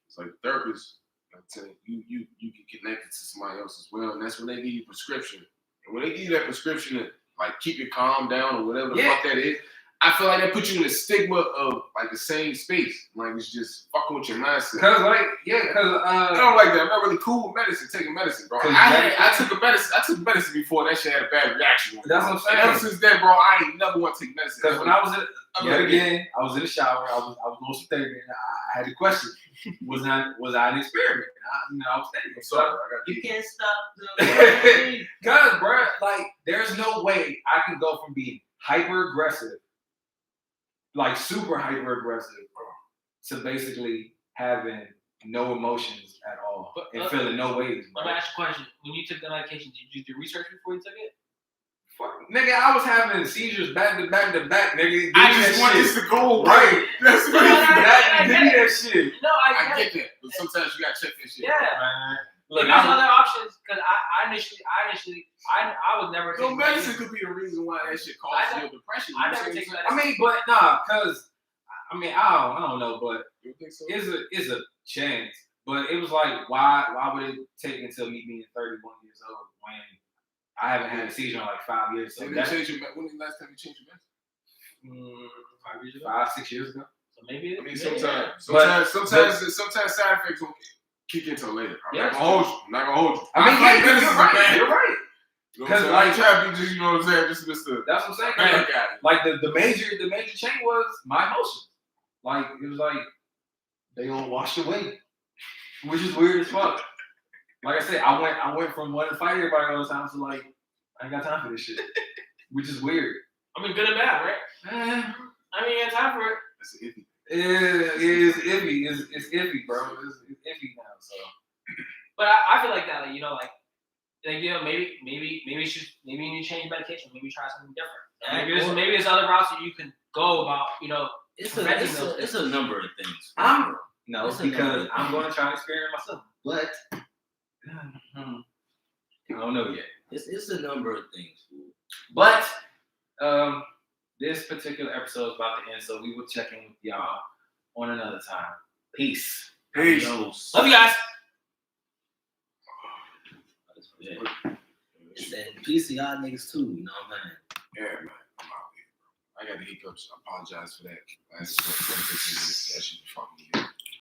Speaker 2: It's like the therapist, I'm telling you get connected to somebody else as well, and that's when they give you a prescription. And when they give you that prescription to like keep you calm down or whatever the fuck that is, I feel like that puts you in the stigma of like the same space. Like it's just fucking with your mindset.
Speaker 3: I
Speaker 2: I don't like that. I'm not really cool with medicine, taking medicine, bro. I took medicine before that shit had a bad reaction.
Speaker 3: That's what I'm saying.
Speaker 2: And ever since then, bro, I ain't never want to take medicine.
Speaker 3: Because when I was in the shower, I was doing some therapy, and I had a question: was I an experiment? I was thinking.
Speaker 2: I'm sorry,
Speaker 1: You can't stop the way.
Speaker 3: Cause, bro, like, there's no way I can go from being hyper aggressive, like super hyper aggressive, to basically having no emotions at all and feeling no waves.
Speaker 4: Let me ask you a question. When you took the medication, did you do research before you took it?
Speaker 3: Fuck, nigga, I was having seizures back to back, nigga.
Speaker 2: I just want this to go
Speaker 3: right.
Speaker 2: That's
Speaker 4: No,
Speaker 3: Give me that shit.
Speaker 4: No,
Speaker 2: I get that, but sometimes you gotta check that shit.
Speaker 4: Yeah.
Speaker 3: Man.
Speaker 4: Look,
Speaker 3: Look,
Speaker 4: there's other options because I initially would never take
Speaker 2: medicine could be the reason why that shit causes your depression.
Speaker 4: I never take medicine.
Speaker 3: I mean, but nah, cause I don't know, but
Speaker 2: You think so?
Speaker 3: it's a chance. But it was like, why would it take until me being 31 years old when I haven't had a seizure in like 5 years? So
Speaker 2: when
Speaker 3: that's
Speaker 2: was the last time you changed your medicine?
Speaker 4: 5 years ago.
Speaker 3: 5, 6 years ago.
Speaker 4: So maybe.
Speaker 2: I mean,
Speaker 4: yeah.
Speaker 2: sometimes side effects don't kick in until later. I'm not gonna hold you.
Speaker 3: I mean,
Speaker 2: medicine
Speaker 3: you're right.
Speaker 2: You know what I'm saying?
Speaker 3: Like,
Speaker 2: try to be just, you know what I'm saying, just Mr.
Speaker 3: That's what I'm saying.
Speaker 2: Bad guy.
Speaker 3: Like the major change was my emotions. Like it was like they all washed away, which is weird as fuck. Like I said, I went from wanting to fight everybody all the time to like I ain't got time for this shit, which is weird.
Speaker 4: I mean, good and bad, right? I mean, you got time for it.
Speaker 2: That's iffy.
Speaker 3: It's iffy. It's iffy, bro. It's iffy now. So,
Speaker 4: But I feel like that, like maybe you need to change medication. Maybe try something different. Maybe there's other routes that you can go about,
Speaker 1: It's
Speaker 4: preventing those
Speaker 1: it's a number of things.
Speaker 3: No,
Speaker 1: It's a
Speaker 3: because
Speaker 1: number.
Speaker 3: I'm going to try to experiment myself. But I don't know yet.
Speaker 1: It's a number of things. Fool.
Speaker 3: But this particular episode is about to end, so we will check in with y'all on another time. Peace.
Speaker 1: Peace.
Speaker 4: Love you guys.
Speaker 1: Yeah. And peace to y'all niggas too. You know what I'm saying?
Speaker 2: Yeah, man. I'm out here, bro. I got the hiccups. I apologize for that. Last 10, 15 minutes. That shit fucked me up.